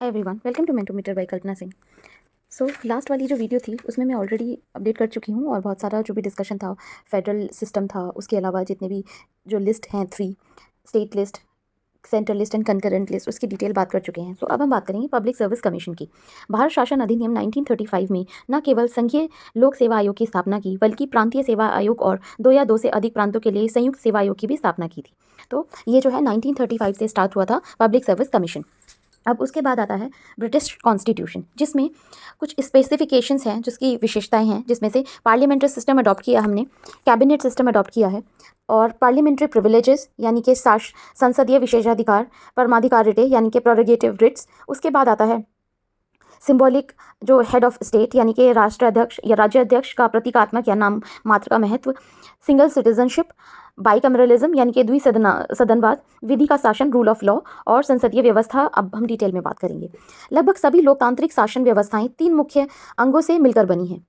Hi everyone, welcome to Mentometer by Kalpana Singh. So last वाली जो video थी उसमें मैं ऑलरेडी अपडेट कर चुकी हूँ और बहुत सारा जो भी डिस्कशन था, फेडरल सिस्टम था, उसके अलावा जितने भी जो लिस्ट हैं 3 state list, central list and concurrent list, उसकी डिटेल बात कर चुके हैं। सो अब हम बात करेंगे पब्लिक सर्विस कमीशन की। भारत शासन अधिनियम 1935 में न केवल संघीय लोक सेवा आयोग की स्थापना की, बल्कि प्रांतीय सेवा आयोग और 2 या 2 से अधिक प्रांतों के लिए संयुक्त सेवा आयोग की भी स्थापना की थी। तो ये जो है 1935 से स्टार्ट हुआ था पब्लिक सर्विस कमीशन। अब उसके बाद आता है ब्रिटिश कॉन्स्टिट्यूशन, जिसमें कुछ स्पेसिफिकेशंस हैं, जिसकी विशेषताएं हैं, जिसमें से पार्लियामेंट्री सिस्टम अडॉप्ट किया हमने, कैबिनेट सिस्टम अडॉप्ट किया है, और पार्लियामेंट्री प्रिविलेजेस यानी कि संसदीय विशेषाधिकार, परमाधिकार रिटे यानी कि प्रोरोगेटिव रिट्स। उसके बाद आता है सिंबॉलिक जो हेड ऑफ स्टेट यानी कि राष्ट्राध्यक्ष या राज्याध्यक्ष का प्रतीकात्मक या नाम मात्र का महत्व, सिंगल सिटीजनशिप, बाइकमरलिज्म यानी कि सदनवाद, विधि का शासन, रूल ऑफ लॉ, और संसदीय व्यवस्था। अब हम डिटेल में बात करेंगे। लगभग सभी लोकतांत्रिक शासन व्यवस्थाएं 3 मुख्य अंगों से मिलकर बनी हैं: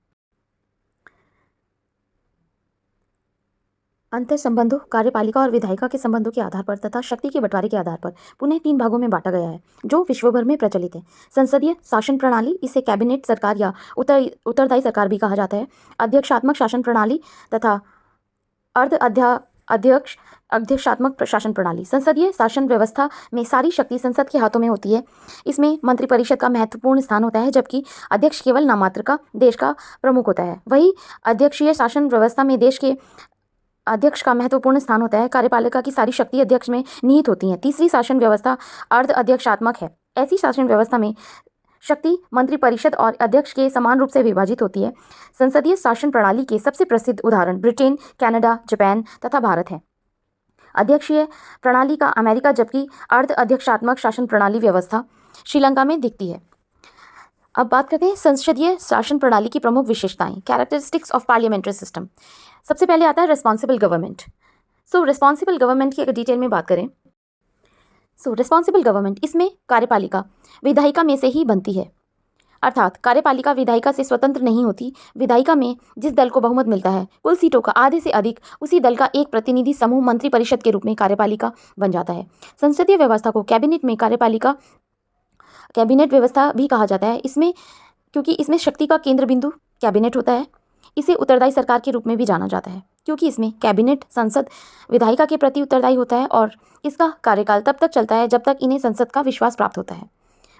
अंतर संबंधों, कार्यपालिका और विधायिका के संबंधों के आधार पर तथा शक्ति के बंटवारे के आधार पर पुनः 3 भागों में बांटा गया है, जो विश्वभर में प्रचलित है। संसदीय शासन प्रणाली, इसे कैबिनेट सरकार या उत्तरदायी सरकार भी कहा जाता है। अध्यक्षात्मक शासन प्रणाली तथा अध्यक्षात्मक शासन प्रणाली। संसदीय शासन व्यवस्था में सारी शक्ति संसद के हाथों में होती है। इसमें मंत्रिपरिषद का महत्वपूर्ण स्थान होता है, जबकि अध्यक्ष केवल नाममात्र का देश का प्रमुख होता है। वही अध्यक्षीय शासन व्यवस्था में देश के अध्यक्ष का महत्वपूर्ण स्थान होता है। कार्यपालिका की सारी शक्ति अध्यक्ष में निहित होती हैं। तीसरी शासन व्यवस्था अर्ध अध्यक्षात्मक है। ऐसी शासन व्यवस्था में शक्ति मंत्रिपरिषद और अध्यक्ष के समान रूप से विभाजित होती है। संसदीय शासन प्रणाली के सबसे प्रसिद्ध उदाहरण ब्रिटेन, कनाडा, जापान तथा भारत हैं। अध्यक्षीय प्रणाली का अमेरिका, जबकि अर्ध अध्यक्षात्मक शासन प्रणाली व्यवस्था श्रीलंका में दिखती है। अब बात करते हैं संसदीय शासन प्रणाली की प्रमुख विशेषताएं, कैरेक्टरिस्टिक्स ऑफ पार्लियामेंट्री सिस्टम। सबसे पहले आता है रिस्पॉन्सिबल गवर्नमेंट। रिस्पॉन्सिबल गवर्नमेंट की अगर डिटेल में बात करें, रिस्पॉन्सिबल गवर्नमेंट, इसमें कार्यपालिका विधायिका में से ही बनती है, अर्थात कार्यपालिका विधायिका से स्वतंत्र नहीं होती। विधायिका में जिस दल को बहुमत मिलता है, कुल सीटों का आधे से अधिक उसी दल का एक प्रतिनिधि समूह मंत्रिपरिषद के रूप में कार्यपालिका बन जाता है। संसदीय व्यवस्था को कैबिनेट में कैबिनेट व्यवस्था भी कहा जाता है, इसमें क्योंकि इसमें शक्ति का केंद्र बिंदु कैबिनेट होता है। इसे उत्तरदायी सरकार के रूप में भी जाना जाता है, क्योंकि इसमें कैबिनेट संसद विधायिका के प्रति उत्तरदायी होता है और इसका कार्यकाल तब तक चलता है जब तक इन्हें संसद का विश्वास प्राप्त होता है।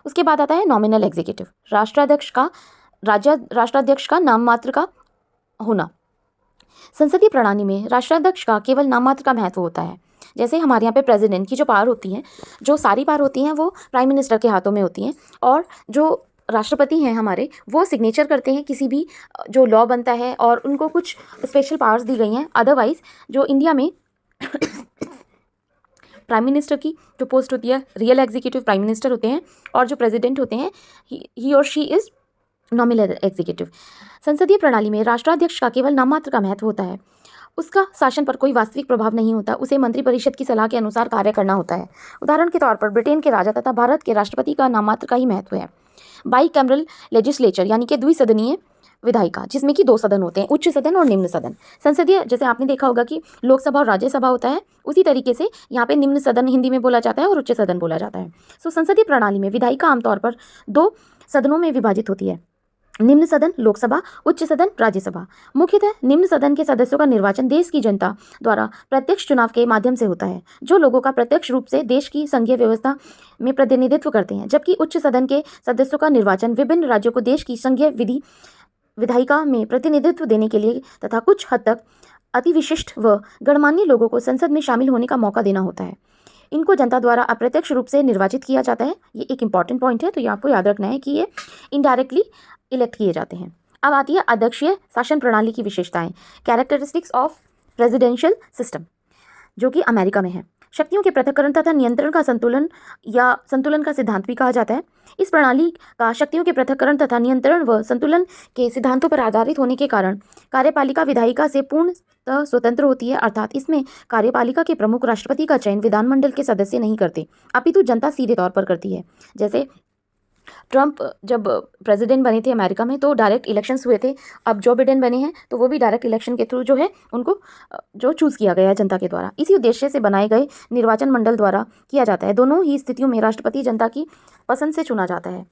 उसके बाद आता है नॉमिनल एग्जीक्यूटिव, राष्ट्राध्यक्ष का नाम मात्र का होना। संसदीय प्रणाली में राष्ट्राध्यक्ष का केवल नाम मात्र का महत्व होता है। जैसे हमारे यहाँ पे प्रेसिडेंट की जो पावर होती हैं, जो सारी पावर होती हैं, वो प्राइम मिनिस्टर के हाथों में होती हैं, और जो राष्ट्रपति हैं हमारे, वो सिग्नेचर करते हैं किसी भी जो लॉ बनता है, और उनको कुछ स्पेशल पावर्स दी गई हैं। अदरवाइज जो इंडिया में प्राइम मिनिस्टर की जो पोस्ट होती है, रियल एग्जीक्यूटिव प्राइम मिनिस्टर होते हैं, और जो प्रेसिडेंट होते हैं, ही और शी इज नॉमिनल एग्जीक्यूटिव। संसदीय प्रणाली में राष्ट्राध्यक्ष का केवल नाममात्र का महत्व होता है। उसका शासन पर कोई वास्तविक प्रभाव नहीं होता। उसे मंत्रिपरिषद की सलाह के अनुसार कार्य करना होता है। उदाहरण के तौर पर ब्रिटेन के राजा तथा भारत के राष्ट्रपति का नाममात्र का ही महत्व है। बाईकैमरल लेजिस्लेचर यानी कि द्विसदनीय विधायिका, जिसमें कि 2 सदन होते हैं, उच्च सदन और निम्न सदन। संसदीय, जैसे आपने देखा होगा कि लोकसभा और राज्यसभा होता है, उसी तरीके से यहाँ पे निम्न सदन हिंदी में बोला जाता है और उच्च सदन बोला जाता है। संसदीय प्रणाली में विधायिका आमतौर पर 2 सदनों में विभाजित होती है: निम्न सदन लोकसभा, उच्च सदन राज्यसभा। मुख्यतः निम्न सदन के सदस्यों का निर्वाचन देश की जनता द्वारा प्रत्यक्ष चुनाव के माध्यम से होता है, जो लोगों का प्रत्यक्ष रूप से देश की संघीय व्यवस्था में प्रतिनिधित्व करते हैं, जबकि उच्च सदन के सदस्यों का निर्वाचन विभिन्न राज्यों को देश की संघीय विधायिका में प्रतिनिधित्व देने के लिए तथा कुछ हद तक अति विशिष्ट व गणमान्य लोगों को संसद में शामिल होने का मौका देना होता है। इनको जनता द्वारा अप्रत्यक्ष रूप से निर्वाचित किया जाता है। ये एक इंपॉर्टेंट पॉइंट है, तो ये आपको याद रखना है कि ये इनडायरेक्टली इलेक्ट किए जाते हैं। अब आती है अध्यक्षीय शासन प्रणाली की विशेषताएं, कैरेक्टरिस्टिक्स ऑफ प्रेसिडेंशियल सिस्टम, जो कि अमेरिका में है। शक्तियों के पृथक्करण तथा नियंत्रण का संतुलन का सिद्धांत भी कहा जाता है। इस प्रणाली का शक्तियों के पृथक्करण तथा नियंत्रण व संतुलन के सिद्धांतों पर आधारित होने के कारण कार्यपालिका विधायिका से पूर्णतः स्वतंत्र होती है, अर्थात इसमें कार्यपालिका के प्रमुख राष्ट्रपति का चयन विधानमंडल के सदस्य नहीं करते, अपितु जनता सीधे तौर पर करती है। जैसे ट्रंप जब प्रेसिडेंट बने थे अमेरिका में तो डायरेक्ट इलेक्शंस हुए थे। अब जो बिडेन बने हैं तो वो भी डायरेक्ट इलेक्शन के थ्रू जो है उनको जो चूज़ किया गया है जनता के द्वारा। इसी उद्देश्य से बनाए गए निर्वाचन मंडल द्वारा किया जाता है। दोनों ही स्थितियों में राष्ट्रपति जनता की पसंद से चुना जाता है।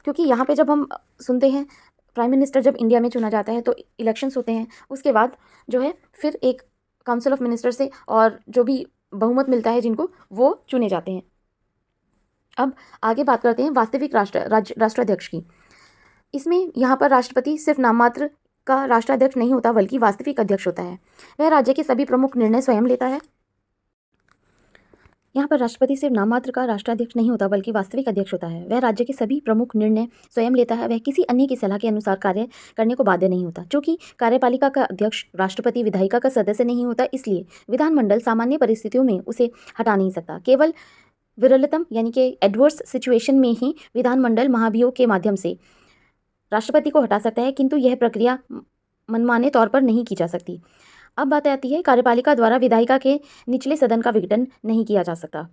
क्योंकि यहाँ पे जब हम सुनते हैं प्राइम मिनिस्टर जब इंडिया में चुना जाता है तो इलेक्शंस होते हैं, उसके बाद जो है फिर एक काउंसिल ऑफ मिनिस्टर से और जो भी बहुमत मिलता है जिनको वो चुने जाते हैं। अब आगे बात करते हैं वास्तविक राष्ट्राध्यक्ष की। इसमें यहाँ पर राष्ट्रपति सिर्फ नाम मात्र का राष्ट्राध्यक्ष नहीं होता बल्कि वास्तविक अध्यक्ष होता है। वह राज्य के सभी प्रमुख निर्णय स्वयं लेता है। यहाँ पर राष्ट्रपति सिर्फ नाम मात्र का राष्ट्राध्यक्ष नहीं होता बल्कि वास्तविक अध्यक्ष होता है। वह राज्य के सभी प्रमुख निर्णय स्वयं लेता है। वह किसी अन्य की सलाह के अनुसार कार्य करने को बाध्य नहीं होता। क्योंकि कार्यपालिका का अध्यक्ष राष्ट्रपति विधायिका का सदस्य नहीं होता, इसलिए विधानमंडल सामान्य परिस्थितियों में उसे हटा नहीं सकता। केवल विरलतम यानी कि एडवर्स सिचुएशन में ही विधानमंडल महाभियोग के माध्यम से राष्ट्रपति को हटा सकता है, किंतु यह प्रक्रिया मनमाने तौर पर नहीं की जा सकती। अब बात आती है कार्यपालिका द्वारा विधायिका के निचले सदन का विघटन नहीं किया जा सकता,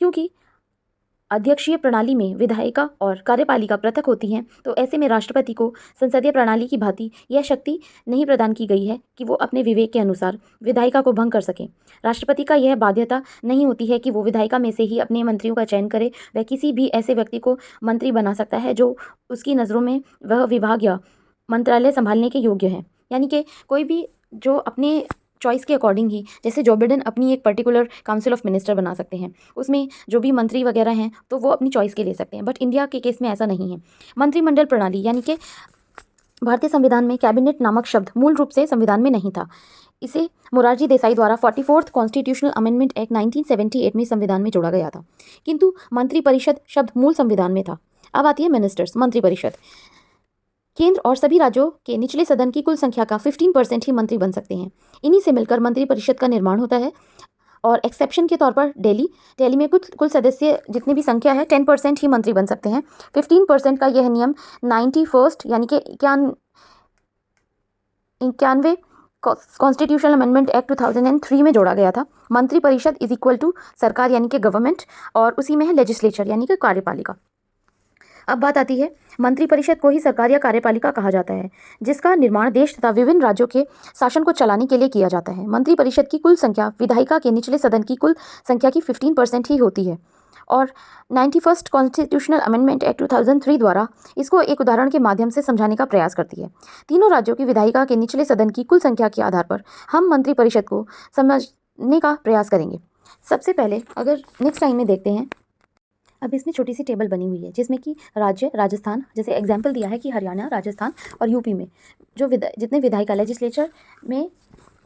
क्योंकि अध्यक्षीय प्रणाली में विधायिका और कार्यपालिका पृथक होती हैं। तो ऐसे में राष्ट्रपति को संसदीय प्रणाली की भांति यह शक्ति नहीं प्रदान की गई है कि वो अपने विवेक के अनुसार विधायिका को भंग कर सके। राष्ट्रपति का यह बाध्यता नहीं होती है कि वो विधायिका में से ही अपने मंत्रियों का चयन करे। वह किसी भी ऐसे व्यक्ति को मंत्री बना सकता है जो उसकी नज़रों में वह विभाग या मंत्रालय संभालने के योग्य है। यानी कि कोई भी जो अपने चॉइस के अकॉर्डिंग ही, जैसे जो बिडेन अपनी एक पर्टिकुलर काउंसिल ऑफ मिनिस्टर बना सकते हैं, उसमें जो भी मंत्री वगैरह हैं तो वो अपनी चॉइस के ले सकते हैं। बट इंडिया के केस में ऐसा नहीं है। मंत्रिमंडल प्रणाली यानी कि भारतीय संविधान में कैबिनेट नामक शब्द मूल रूप से संविधान में नहीं था। इसे मोरारजी देसाई द्वारा 44th कॉन्स्टिट्यूशनल अमेंडमेंट एक्ट 1978 में संविधान में जोड़ा गया था, किंतु मंत्रिपरिषद शब्द मूल संविधान में था। अब आती है मिनिस्टर्स, मंत्रिपरिषद। केंद्र और सभी राज्यों के निचले सदन की कुल संख्या का 15% ही मंत्री बन सकते हैं। इन्हीं से मिलकर मंत्रिपरिषद का निर्माण होता है। और एक्सेप्शन के तौर पर दिल्ली में कुल सदस्य जितनी भी संख्या है 10% ही मंत्री बन सकते हैं। 15% का यह नियम 91st यानी कि 91वें कॉन्स्टिट्यूशनल अमेंडमेंट एक्ट 2003 में जोड़ा गया था। मंत्रिपरिषद इज इक्वल टू सरकार यानी कि गवर्नमेंट, और उसी में है लेजिस्लेचर यानी कि कार्यपालिका। अब बात आती है मंत्रिपरिषद को ही सरकार या कार्यपालिका कहा जाता है, जिसका निर्माण देश तथा विभिन्न राज्यों के शासन को चलाने के लिए किया जाता है। मंत्रिपरिषद की कुल संख्या विधायिका के निचले सदन की कुल संख्या की 15% ही होती है। और 91st कॉन्स्टिट्यूशनल अमेंडमेंट एक्ट 2003 द्वारा इसको एक उदाहरण के माध्यम से समझाने का प्रयास करती है। तीनों राज्यों की विधायिका के निचले सदन की कुल संख्या के आधार पर हम मंत्रिपरिषद को समझने का प्रयास करेंगे। सबसे पहले अगर नेक्स्ट लाइन में देखते हैं, अब इसमें छोटी सी टेबल बनी हुई है जिसमें कि राज्य राजस्थान, जैसे एग्जाम्पल दिया है कि हरियाणा, राजस्थान और यूपी में जो जितने विधायिका लेजिस्लेचर में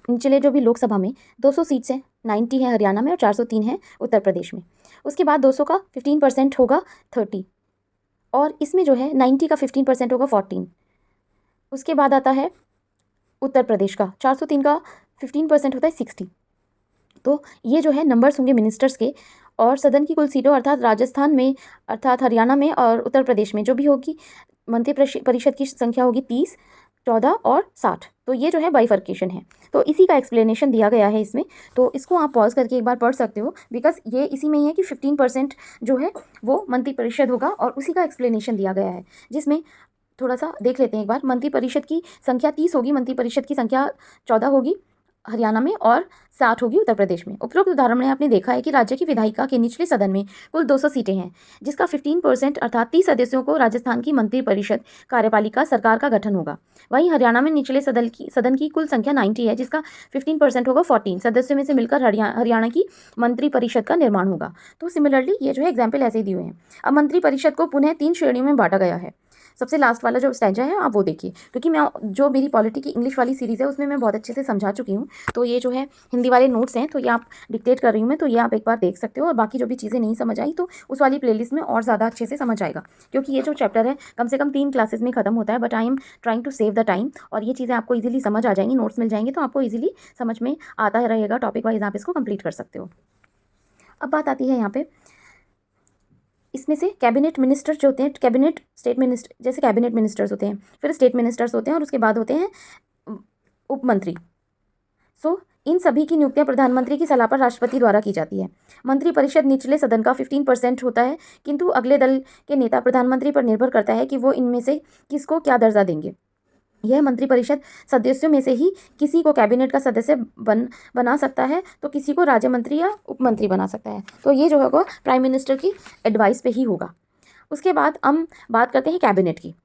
निचले जो भी लोकसभा में 200 सीट्स हैं, 90 है हरियाणा में और 403 है उत्तर प्रदेश में। उसके बाद 200 का 15% होगा 30, और इसमें जो है 90 का 15% होगा 14। उसके बाद आता है उत्तर प्रदेश का 403 का 15% होता है 60। तो ये जो है नंबर्स होंगे मिनिस्टर्स के, और सदन की कुल सीटों अर्थात राजस्थान में, अर्थात हरियाणा में और उत्तर प्रदेश में जो भी होगी मंत्रिपरिषद की संख्या होगी 30, 14 और 60। तो ये जो है बाइफर्केशन है। तो इसी का एक्सप्लेनेशन दिया गया है इसमें, तो इसको आप पॉज करके एक बार पढ़ सकते हो, बिकॉज ये इसी में ही है कि 15% जो है वो मंत्रिपरिषद होगा, और उसी का एक्सप्लेनेशन दिया गया है, जिसमें थोड़ा सा देख लेते हैं एक बार। मंत्रिपरिषद की संख्या 30 होगी, मंत्रिपरिषद की संख्या 14 होगी हरियाणा में और 60 होगी उत्तर प्रदेश में। उपरोक्त उदाहरण में आपने देखा है कि राज्य की विधायिका के निचले सदन में कुल 200 सीटें हैं, जिसका 15% अर्थात 30 सदस्यों को राजस्थान की मंत्रिपरिषद कार्यपालिका सरकार का गठन होगा। वहीं हरियाणा में निचले सदन की कुल संख्या 90 है, जिसका 15% होगा 14 सदस्यों में से मिलकर हरियाणा की मंत्रिपरिषद का निर्माण होगा। तो सिमिलरली ये जो है एग्जाम्पल ऐसे ही दिए हुए हैं। अब मंत्रिपरिषद को पुनः 3 श्रेणियों में बांटा गया है। सबसे लास्ट वाला जो स्टैंजा है आप वो देखिए, क्योंकि मैं जो मेरी पॉलिटी की इंग्लिश वाली सीरीज़ है उसमें मैं बहुत अच्छे से समझा चुकी हूँ। तो ये जो है हिंदी वाले नोट्स हैं, तो ये आप डिक्टेट कर रही हूँ मैं, तो ये आप एक बार देख सकते हो। और बाकी जो भी चीज़ें नहीं समझ आई तो उस वाली प्लेलिस्ट में और ज़्यादा अच्छे से समझ आएगा, क्योंकि ये जो चैप्टर है कम से कम 3 क्लासेस में खत्म होता है। But I am trying to save the time, और ये चीज़ें आपको ईजिली समझ आ जाएंगी, नोट्स मिल जाएंगे तो आपको ईजिली समझ में आता रहेगा। टॉपिक वाइज आप इसको कंप्लीट कर सकते हो। अब बात आती है यहाँ पे, इसमें से कैबिनेट मिनिस्टर जो होते हैं, कैबिनेट स्टेट मिनिस्टर, जैसे कैबिनेट मिनिस्टर्स होते हैं, फिर स्टेट मिनिस्टर्स होते हैं, और उसके बाद होते हैं उप मंत्री। इन सभी की नियुक्तियां प्रधानमंत्री की सलाह पर राष्ट्रपति द्वारा की जाती है। मंत्रिपरिषद निचले सदन का 15% होता है, किंतु अगले दल के नेता प्रधानमंत्री पर निर्भर करता है कि वो इनमें से किसको क्या दर्जा देंगे। यह मंत्रिपरिषद सदस्यों में से ही किसी को कैबिनेट का सदस्य बना सकता है, तो किसी को राज्य मंत्री या उपमंत्री बना सकता है। तो ये जो होगा प्राइम मिनिस्टर की एडवाइस पे ही होगा। उसके बाद हम बात करते हैं कैबिनेट की।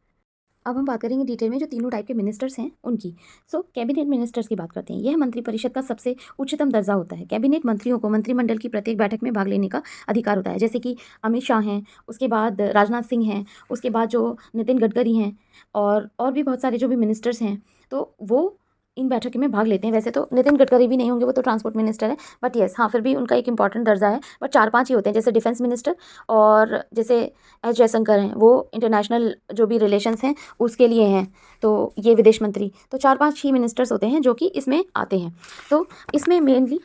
अब हम बात करेंगे डिटेल में जो तीनों टाइप के मिनिस्टर्स हैं उनकी। कैबिनेट मिनिस्टर्स की बात करते हैं। यह मंत्रिपरिषद का सबसे उच्चतम दर्जा होता है। कैबिनेट मंत्रियों को मंत्रिमंडल की प्रत्येक बैठक में भाग लेने का अधिकार होता है, जैसे कि अमित शाह हैं, उसके बाद राजनाथ सिंह हैं, उसके बाद जो नितिन गडकरी हैं और भी बहुत सारे जो भी मिनिस्टर्स हैं, तो वो इन बैठकों में भाग लेते हैं। वैसे तो नितिन गडकरी भी नहीं होंगे, वो तो ट्रांसपोर्ट मिनिस्टर है, बट येस हाँ, फिर भी उनका एक इंपॉर्टेंट दर्जा है। बट 4-5 ही होते हैं, जैसे डिफेंस मिनिस्टर और जैसे एस जयशंकर हैं, वो इंटरनेशनल जो भी रिलेशंस हैं उसके लिए हैं, तो ये विदेश मंत्री। तो 4-5 ही मिनिस्टर्स होते हैं जो कि इसमें आते हैं। तो इसमें मेनली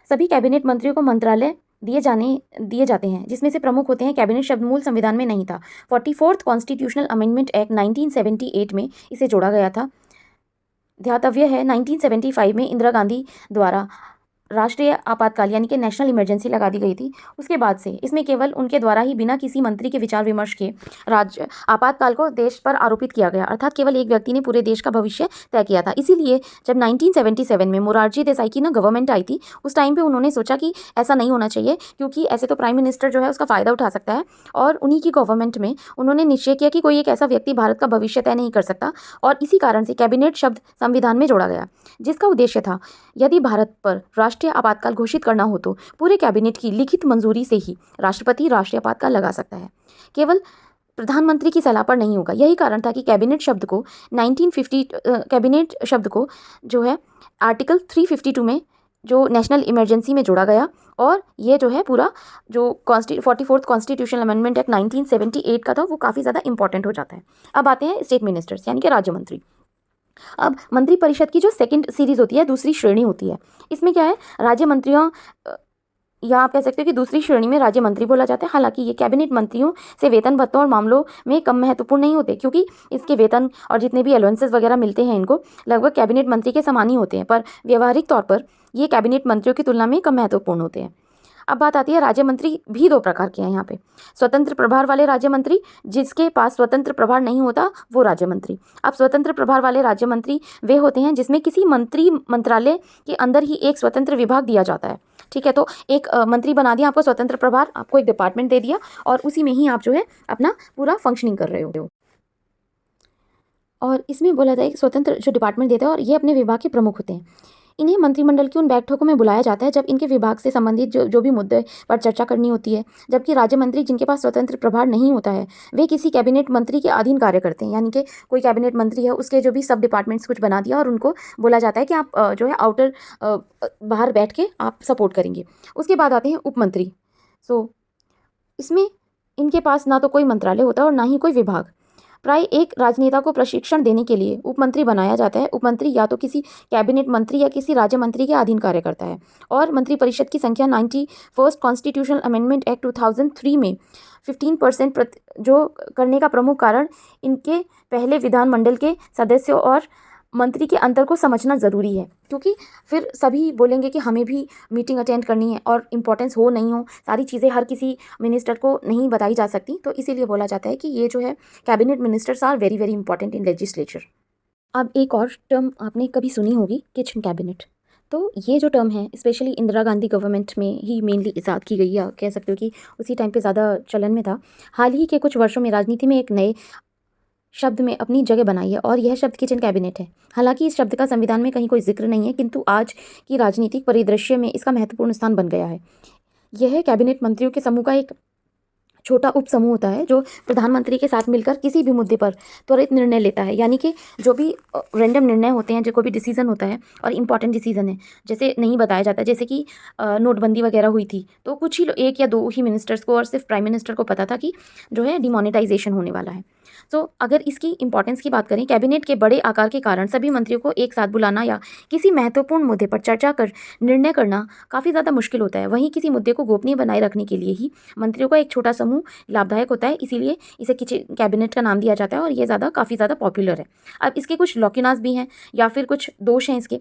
सभी कैबिनेट मंत्रियों को मंत्रालय दिए जाते हैं, जिसमें से प्रमुख होते हैं। कैबिनेट शब्द मूल संविधान में नहीं था। 44th कॉन्स्टिट्यूशनल अमेंडमेंट एक्ट 1978 में इसे जोड़ा गया था। ध्यातव्य है 1975 में इंदिरा गांधी द्वारा राष्ट्रीय आपातकाल यानी कि नेशनल इमरजेंसी लगा दी गई थी। उसके बाद से इसमें केवल उनके द्वारा ही बिना किसी मंत्री के विचार विमर्श के राज्य आपातकाल को देश पर आरोपित किया गया, अर्थात केवल एक व्यक्ति ने पूरे देश का भविष्य तय किया था। इसीलिए जब 1977 में मोरारजी देसाई की गवर्नमेंट आई थी, उस टाइम पे उन्होंने सोचा कि ऐसा नहीं होना चाहिए, क्योंकि ऐसे तो प्राइम मिनिस्टर जो है उसका फ़ायदा उठा सकता है, और उन्हीं की गवर्नमेंट में उन्होंने निश्चय किया कि कोई एक ऐसा व्यक्ति भारत का भविष्य तय नहीं कर सकता, और इसी कारण से कैबिनेट शब्द संविधान में जोड़ा गया, जिसका उद्देश्य था यदि भारत पर राष्ट्रीय आपातकाल घोषित करना हो तो पूरे कैबिनेट की लिखित मंजूरी से ही राष्ट्रपति राष्ट्रीय आपातकाल लगा सकता है, केवल प्रधानमंत्री की सलाह पर नहीं होगा। यही कारण था कि कैबिनेट शब्द को 1950 कैबिनेट शब्द को जो है आर्टिकल 352 में जो नेशनल इमरजेंसी में जोड़ा गया, और ये जो है पूरा जो 44th कॉन्स्टिट्यूशनल अमेंडमेंट एक्ट 1978 का था वो काफ़ी ज़्यादा इंपॉर्टेंट हो जाता है। अब आते हैं स्टेट मिनिस्टर्स यानी कि राज्य मंत्री। अब मंत्रिपरिषद की जो सेकंड सीरीज होती है, दूसरी श्रेणी होती है, इसमें क्या है, राज्य मंत्रियों या आप कह सकते हो कि दूसरी श्रेणी में राज्य मंत्री बोला जाता है। हालांकि ये कैबिनेट मंत्रियों से वेतन भत्तों और मामलों में कम महत्वपूर्ण नहीं होते, क्योंकि इसके वेतन और जितने भी अलाउंसेस वगैरह मिलते हैं इनको लगभग कैबिनेट मंत्री के समान ही होते हैं, पर व्यवहारिक तौर पर ये कैबिनेट मंत्रियों की तुलना में कम महत्वपूर्ण होते हैं। अब बात आती है राज्य मंत्री भी दो प्रकार के हैं यहाँ पे। स्वतंत्र प्रभार वाले राज्य मंत्री, जिसके पास स्वतंत्र प्रभार नहीं होता वो राज्य मंत्री। अब स्वतंत्र प्रभार वाले राज्य मंत्री वे होते हैं जिसमें किसी मंत्रालय के अंदर ही एक स्वतंत्र विभाग दिया जाता है। ठीक है, तो एक मंत्री बना दिया आपको स्वतंत्र प्रभार, आपको एक डिपार्टमेंट दे दिया और उसी में ही आप जो है अपना पूरा फंक्शनिंग कर रहे हो। और इसमें बोला जाए स्वतंत्र जो डिपार्टमेंट देता है और ये अपने विभाग के प्रमुख होते हैं। इन्हें मंत्रिमंडल की उन बैठकों में बुलाया जाता है जब इनके विभाग से संबंधित जो भी मुद्दे पर चर्चा करनी होती है, जबकि राज्य मंत्री जिनके पास स्वतंत्र प्रभार नहीं होता है वे किसी कैबिनेट मंत्री के अधीन कार्य करते हैं। यानी कि कोई कैबिनेट मंत्री है, उसके जो भी सब डिपार्टमेंट्स कुछ बना दिया और उनको बोला जाता है कि आप जो है आउटर बाहर बैठ के आप सपोर्ट करेंगे। उसके बाद आते हैं उपमंत्री। इसमें इनके पास ना तो कोई मंत्रालय होता है और ना ही कोई विभाग। प्राय एक राजनेता को प्रशिक्षण देने के लिए उपमंत्री बनाया जाता है। उपमंत्री या तो किसी कैबिनेट मंत्री या किसी राज्य मंत्री के अधीन कार्य करता है, और मंत्रिपरिषद की संख्या 91st कॉन्स्टिट्यूशनल अमेंडमेंट एक्ट 2003 में 15% जो करने का प्रमुख कारण इनके पहले विधानमंडल के सदस्यों और मंत्री के अंतर को समझना ज़रूरी है, क्योंकि फिर सभी बोलेंगे कि हमें भी मीटिंग अटेंड करनी है, और इम्पोर्टेंस हो नहीं हो सारी चीज़ें हर किसी मिनिस्टर को नहीं बताई जा सकती। तो इसीलिए बोला जाता है कि ये जो है cabinet ministers are very very important in legislature. अब एक और टर्म आपने कभी सुनी होगी, किचन कैबिनेट। तो ये जो टर्म है स्पेशली इंदिरा गांधी गवर्नमेंट में ही मेनली ईजाद की गई, या कह सकते हो कि उसी टाइम पे ज़्यादा चलन में था। हाल ही के कुछ वर्षों में राजनीति में एक नए शब्द में अपनी जगह बनाई है, और यह शब्द किचन कैबिनेट है। हालांकि इस शब्द का संविधान में कहीं कोई जिक्र नहीं है, किंतु आज की राजनीतिक परिदृश्य में इसका महत्वपूर्ण स्थान बन गया है। यह कैबिनेट मंत्रियों के समूह का एक छोटा उप समूह होता है जो प्रधानमंत्री के साथ मिलकर किसी भी मुद्दे पर त्वरित निर्णय लेता है। यानी कि जो भी रैंडम निर्णय होते हैं, जो कोई भी डिसीजन होता है और इंपॉर्टेंट डिसीजन है, जैसे नहीं बताया जाता, जैसे कि नोटबंदी वगैरह हुई थी, तो कुछ ही एक या दो ही मिनिस्टर्स को और सिर्फ प्राइम मिनिस्टर को पता था कि जो है डिमोनेटाइजेशन होने वाला है। तो अगर इसकी इंपॉर्टेंस की बात करें, कैबिनेट के बड़े आकार के कारण सभी मंत्रियों को एक साथ बुलाना या किसी महत्वपूर्ण मुद्दे पर चर्चा कर निर्णय करना काफ़ी ज़्यादा मुश्किल होता है। वहीं किसी मुद्दे को गोपनीय बनाए रखने के लिए ही मंत्रियों का एक छोटा समूह लाभदायक होता है, इसीलिए इसे कैबिनेट का नाम दिया जाता है और ये काफ़ी ज़्यादा पॉपुलर है। अब इसके कुछ लौकिनास भी हैं या फिर कुछ दोष हैं इसके।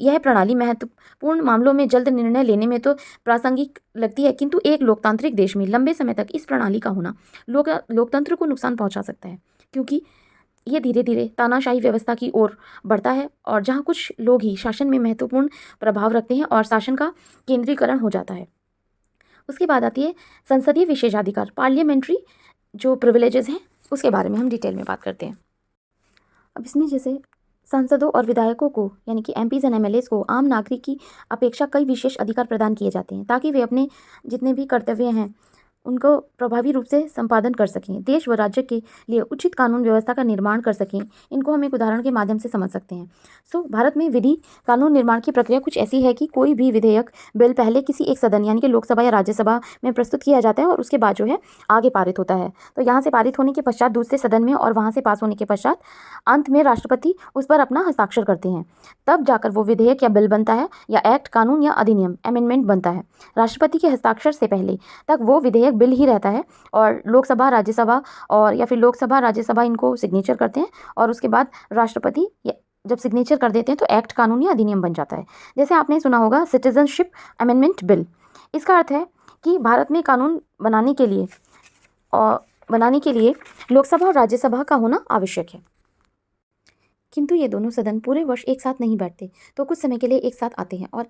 यह प्रणाली महत्वपूर्ण मामलों में जल्द निर्णय लेने में तो प्रासंगिक लगती है, किंतु एक लोकतांत्रिक देश में लंबे समय तक इस प्रणाली का होना लोकतंत्र को नुकसान पहुंचा सकता है, क्योंकि ये धीरे धीरे तानाशाही व्यवस्था की ओर बढ़ता है और जहां कुछ लोग ही शासन में महत्वपूर्ण प्रभाव रखते हैं और शासन का केंद्रीकरण हो जाता है। उसके बाद आती है संसदीय विशेषाधिकार, पार्लियामेंट्री जो प्रिविलेजेस हैं उसके बारे में हम डिटेल में बात करते हैं। अब इसमें जैसे सांसदों और विधायकों को यानी कि एमपीज एंड एमएलएस को आम नागरिक की अपेक्षा कई विशेष अधिकार प्रदान किए जाते हैं, ताकि वे अपने जितने भी कर्तव्य हैं उनको प्रभावी रूप से संपादन कर सकें, देश व राज्य के लिए उचित कानून व्यवस्था का निर्माण कर सकें। इनको हम एक उदाहरण के माध्यम से समझ सकते हैं। भारत में विधि कानून निर्माण की प्रक्रिया कुछ ऐसी है कि कोई भी विधेयक बिल पहले किसी एक सदन यानी कि लोकसभा या राज्यसभा में प्रस्तुत किया जाता है और उसके बाद जो है आगे पारित होता है। तो यहाँ से पारित होने के पश्चात दूसरे सदन में और वहाँ से पास होने के पश्चात अंत में राष्ट्रपति उस पर अपना हस्ताक्षर करते हैं, तब जाकर वो विधेयक या बिल बनता है या एक्ट, कानून या अधिनियम, अमेंडमेंट बनता है। राष्ट्रपति के हस्ताक्षर से पहले तक वो विधेयक बिल ही रहता है और लोकसभा राज्यसभा इनको सिग्नेचर करते हैं और उसके बाद राष्ट्रपति जब सिग्नेचर कर देते हैं तो एक्ट, कानून या अधिनियम बन जाता है। जैसे आपने सुना होगा सिटीजनशिप अमेंडमेंट बिल। इसका अर्थ है कि भारत में कानून बनाने के लिए लोकसभा और राज्यसभा का होना आवश्यक है, किंतु ये दोनों सदन पूरे वर्ष एक साथ नहीं बैठते, तो कुछ समय के लिए एक साथ आते हैं और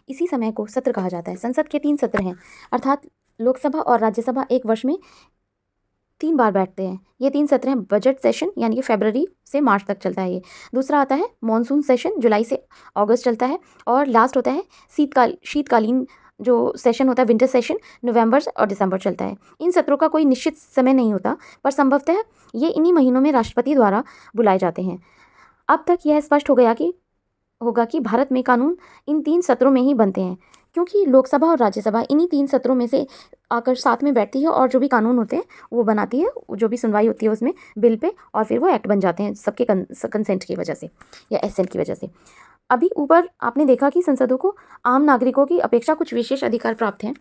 इसी समय को सत्र कहा जाता है। संसद के 3 सत्र हैं, अर्थात लोकसभा और राज्यसभा एक वर्ष में 3 बार बैठते हैं। ये 3 सत्र हैं बजट सेशन यानी कि फरवरी से मार्च तक चलता है ये। दूसरा आता है मॉनसून सेशन, जुलाई से अगस्त चलता है और लास्ट होता है शीतकालीन जो सेशन होता है, विंटर सेशन, नवंबर और दिसंबर चलता है। इन सत्रों का कोई निश्चित समय नहीं होता, पर संभवतः ये इन्हीं महीनों में राष्ट्रपति द्वारा बुलाए जाते हैं। अब तक यह स्पष्ट होगा कि भारत में कानून इन 3 सत्रों में ही बनते हैं, क्योंकि लोकसभा और राज्यसभा इन्हीं 3 सत्रों में से आकर साथ में बैठती है और जो भी कानून होते हैं वो बनाती है, जो भी सुनवाई होती है उसमें बिल पे, और फिर वो एक्ट बन जाते हैं सबके कंसेंट की वजह से या एसेंट की वजह से। अभी ऊपर आपने देखा कि संसदों को आम नागरिकों की अपेक्षा कुछ विशेष अधिकार प्राप्त हैं,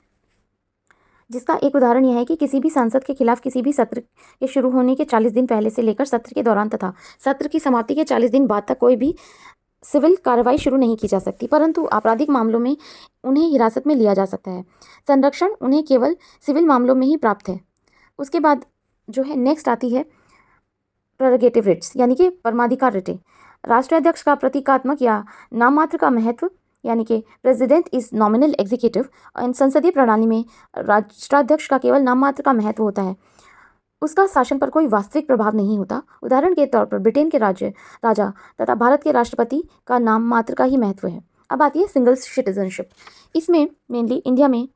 जिसका एक उदाहरण यह है कि किसी भी सांसद के खिलाफ किसी भी सत्र के शुरू होने के 40 दिन पहले से लेकर सत्र के दौरान तथा सत्र की समाप्ति के 40 दिन बाद तक कोई भी सिविल कार्रवाई शुरू नहीं की जा सकती, परंतु आपराधिक मामलों में उन्हें हिरासत में लिया जा सकता है। संरक्षण उन्हें केवल सिविल मामलों में ही प्राप्त है। उसके बाद जो है नेक्स्ट आती है प्रेरोगेटिव रिट्स यानी कि परमाधिकार रिटें। राष्ट्राध्यक्ष का प्रतीकात्मक या नाममात्र का महत्व यानी कि प्रेसिडेंट इज नॉमिनल एग्जीक्यूटिव। संसदीय प्रणाली में राष्ट्राध्यक्ष का केवल नाममात्र का महत्व होता है, उसका शासन पर कोई वास्तविक प्रभाव नहीं होता। उदाहरण के तौर पर ब्रिटेन के राजा तथा भारत के राष्ट्रपति का नाम मात्र का ही महत्व है। अब आती है सिंगल सिटीजनशिप। इसमें मेनली इंडिया में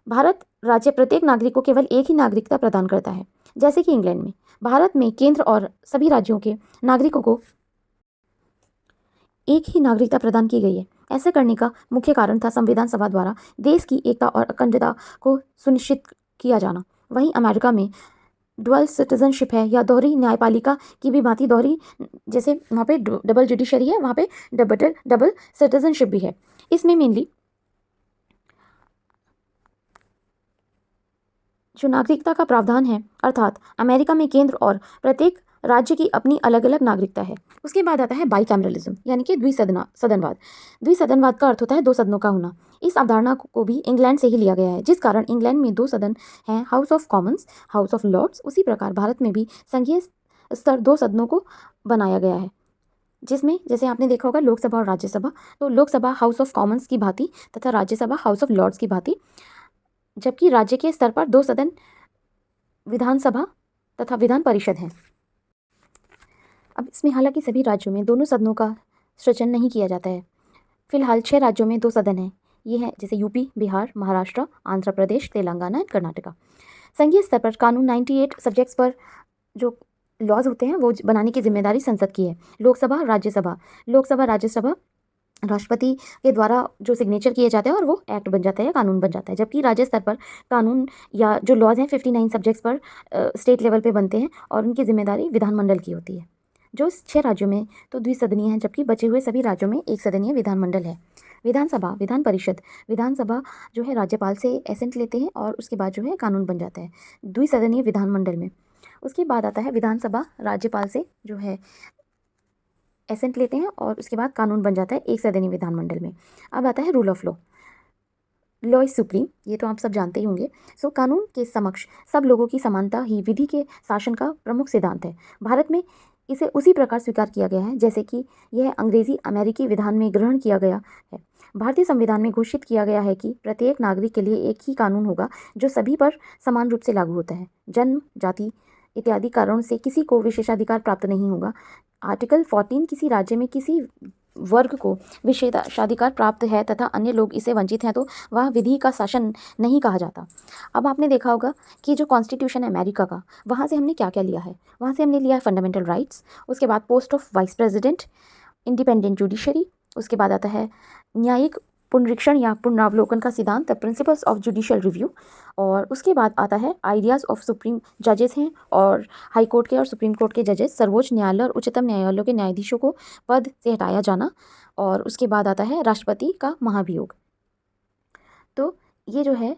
भारत राज्य प्रत्येक नागरिक को केवल एक ही नागरिकता प्रदान करता है, जैसे कि इंग्लैंड में। भारत में केंद्र और सभी राज्यों के नागरिकों को एक ही नागरिकता प्रदान की गई है। ऐसा करने का मुख्य कारण था संविधान सभा द्वारा देश की एकता और अखंडता को सुनिश्चित किया जाना। वहीं अमेरिका में डुअल सिटीजनशिप है या दोहरी न्यायपालिका की भी भांति दोहरी, जैसे वहाँ पे डबल जुडिशरी है, वहाँ पे डबल सिटीजनशिप भी है। इसमें मेनली जो नागरिकता का प्रावधान है, अर्थात अमेरिका में केंद्र और प्रत्येक राज्य की अपनी अलग अलग नागरिकता है। उसके बाद आता है बाइकैमरलिज्म यानी कि द्विसदनवाद। द्विसदनवाद का अर्थ होता है 2 सदनों का होना। इस अवधारणा को भी इंग्लैंड से ही लिया गया है, जिस कारण इंग्लैंड में 2 सदन हैं, House of Commons, House of Lords. उसी प्रकार भारत में भी संघीय स्तर 2 सदनों को बनाया गया है, जिसमें जैसे आपने देखा होगा लोकसभा और राज्यसभा। तो लोकसभा हाउस ऑफ कॉमन्स की भांति तथा राज्यसभा हाउस ऑफ लॉर्ड्स की भांति, जबकि राज्य के स्तर पर 2 सदन विधानसभा तथा विधान परिषद हैं। अब इसमें हालांकि सभी राज्यों में दोनों सदनों का सृजन नहीं किया जाता है। फिलहाल 6 राज्यों में 2 सदन हैं। ये हैं जैसे यूपी, बिहार, महाराष्ट्र, आंध्र प्रदेश, तेलंगाना, कर्नाटका। संघीय स्तर पर कानून 98 सब्जेक्ट्स पर जो लॉज होते हैं वो बनाने की जिम्मेदारी संसद की है। लोकसभा राज्यसभा राष्ट्रपति के द्वारा जो सिग्नेचर किए जाते हैं और वो एक्ट बन जाता है, कानून बन जाता है। जबकि राज्य स्तर पर कानून या जो लॉज हैं 59 सब्जेक्ट्स पर स्टेट लेवल पे बनते हैं और उनकी जिम्मेदारी विधानमंडल की होती है, जो 6 राज्यों में तो द्विसदनीय है, जबकि बचे हुए सभी राज्यों में एक सदनीय विधानमंडल है। विधानसभा, विधान परिषद, विधानसभा जो है राज्यपाल से एसेंट लेते हैं और उसके बाद जो है कानून बन जाता है द्विसदनीय विधानमंडल में। उसके बाद आता है विधानसभा, राज्यपाल से जो है एसेंट लेते हैं और उसके बाद कानून बन जाता है एक सदनीय विधानमंडल में। अब आता है rule of law. Law is supreme, ये तो आप सब जानते ही होंगे। सो कानून के समक्ष सब लोगों की समानता ही विधि के शासन का प्रमुख सिद्धांत है। भारत में इसे उसी प्रकार स्वीकार किया गया है जैसे कि यह अंग्रेजी अमेरिकी विधान में ग्रहण किया गया है। भारतीय संविधान में घोषित किया गया है कि प्रत्येक नागरिक के लिए एक ही कानून होगा जो सभी पर समान रूप से लागू होता है। जन्म, जाति इत्यादि कारणों से किसी को विशेषाधिकार प्राप्त नहीं होगा। आर्टिकल 14 किसी राज्य में किसी वर्ग को विशेषाधिकार प्राप्त है तथा अन्य लोग इसे वंचित हैं तो वह विधि का शासन नहीं कहा जाता। अब आपने देखा होगा कि जो कॉन्स्टिट्यूशन है अमेरिका का, वहाँ से हमने क्या क्या लिया है। वहाँ से हमने लिया है फंडामेंटल राइट्स, उसके बाद post of vice president, independent judiciary, उसके बाद आता है न्यायिक पुनरीक्षण या पुनरावलोकन का सिद्धांत, the principles of judicial review, और उसके बाद आता है आइडियाज़ ऑफ सुप्रीम जजेस हैं और हाई कोर्ट के और सुप्रीम कोर्ट के जजेस, सर्वोच्च न्यायालय और उच्चतम न्यायालयों के न्यायाधीशों को पद से हटाया जाना, और उसके बाद आता है राष्ट्रपति का महाभियोग। तो ये जो है,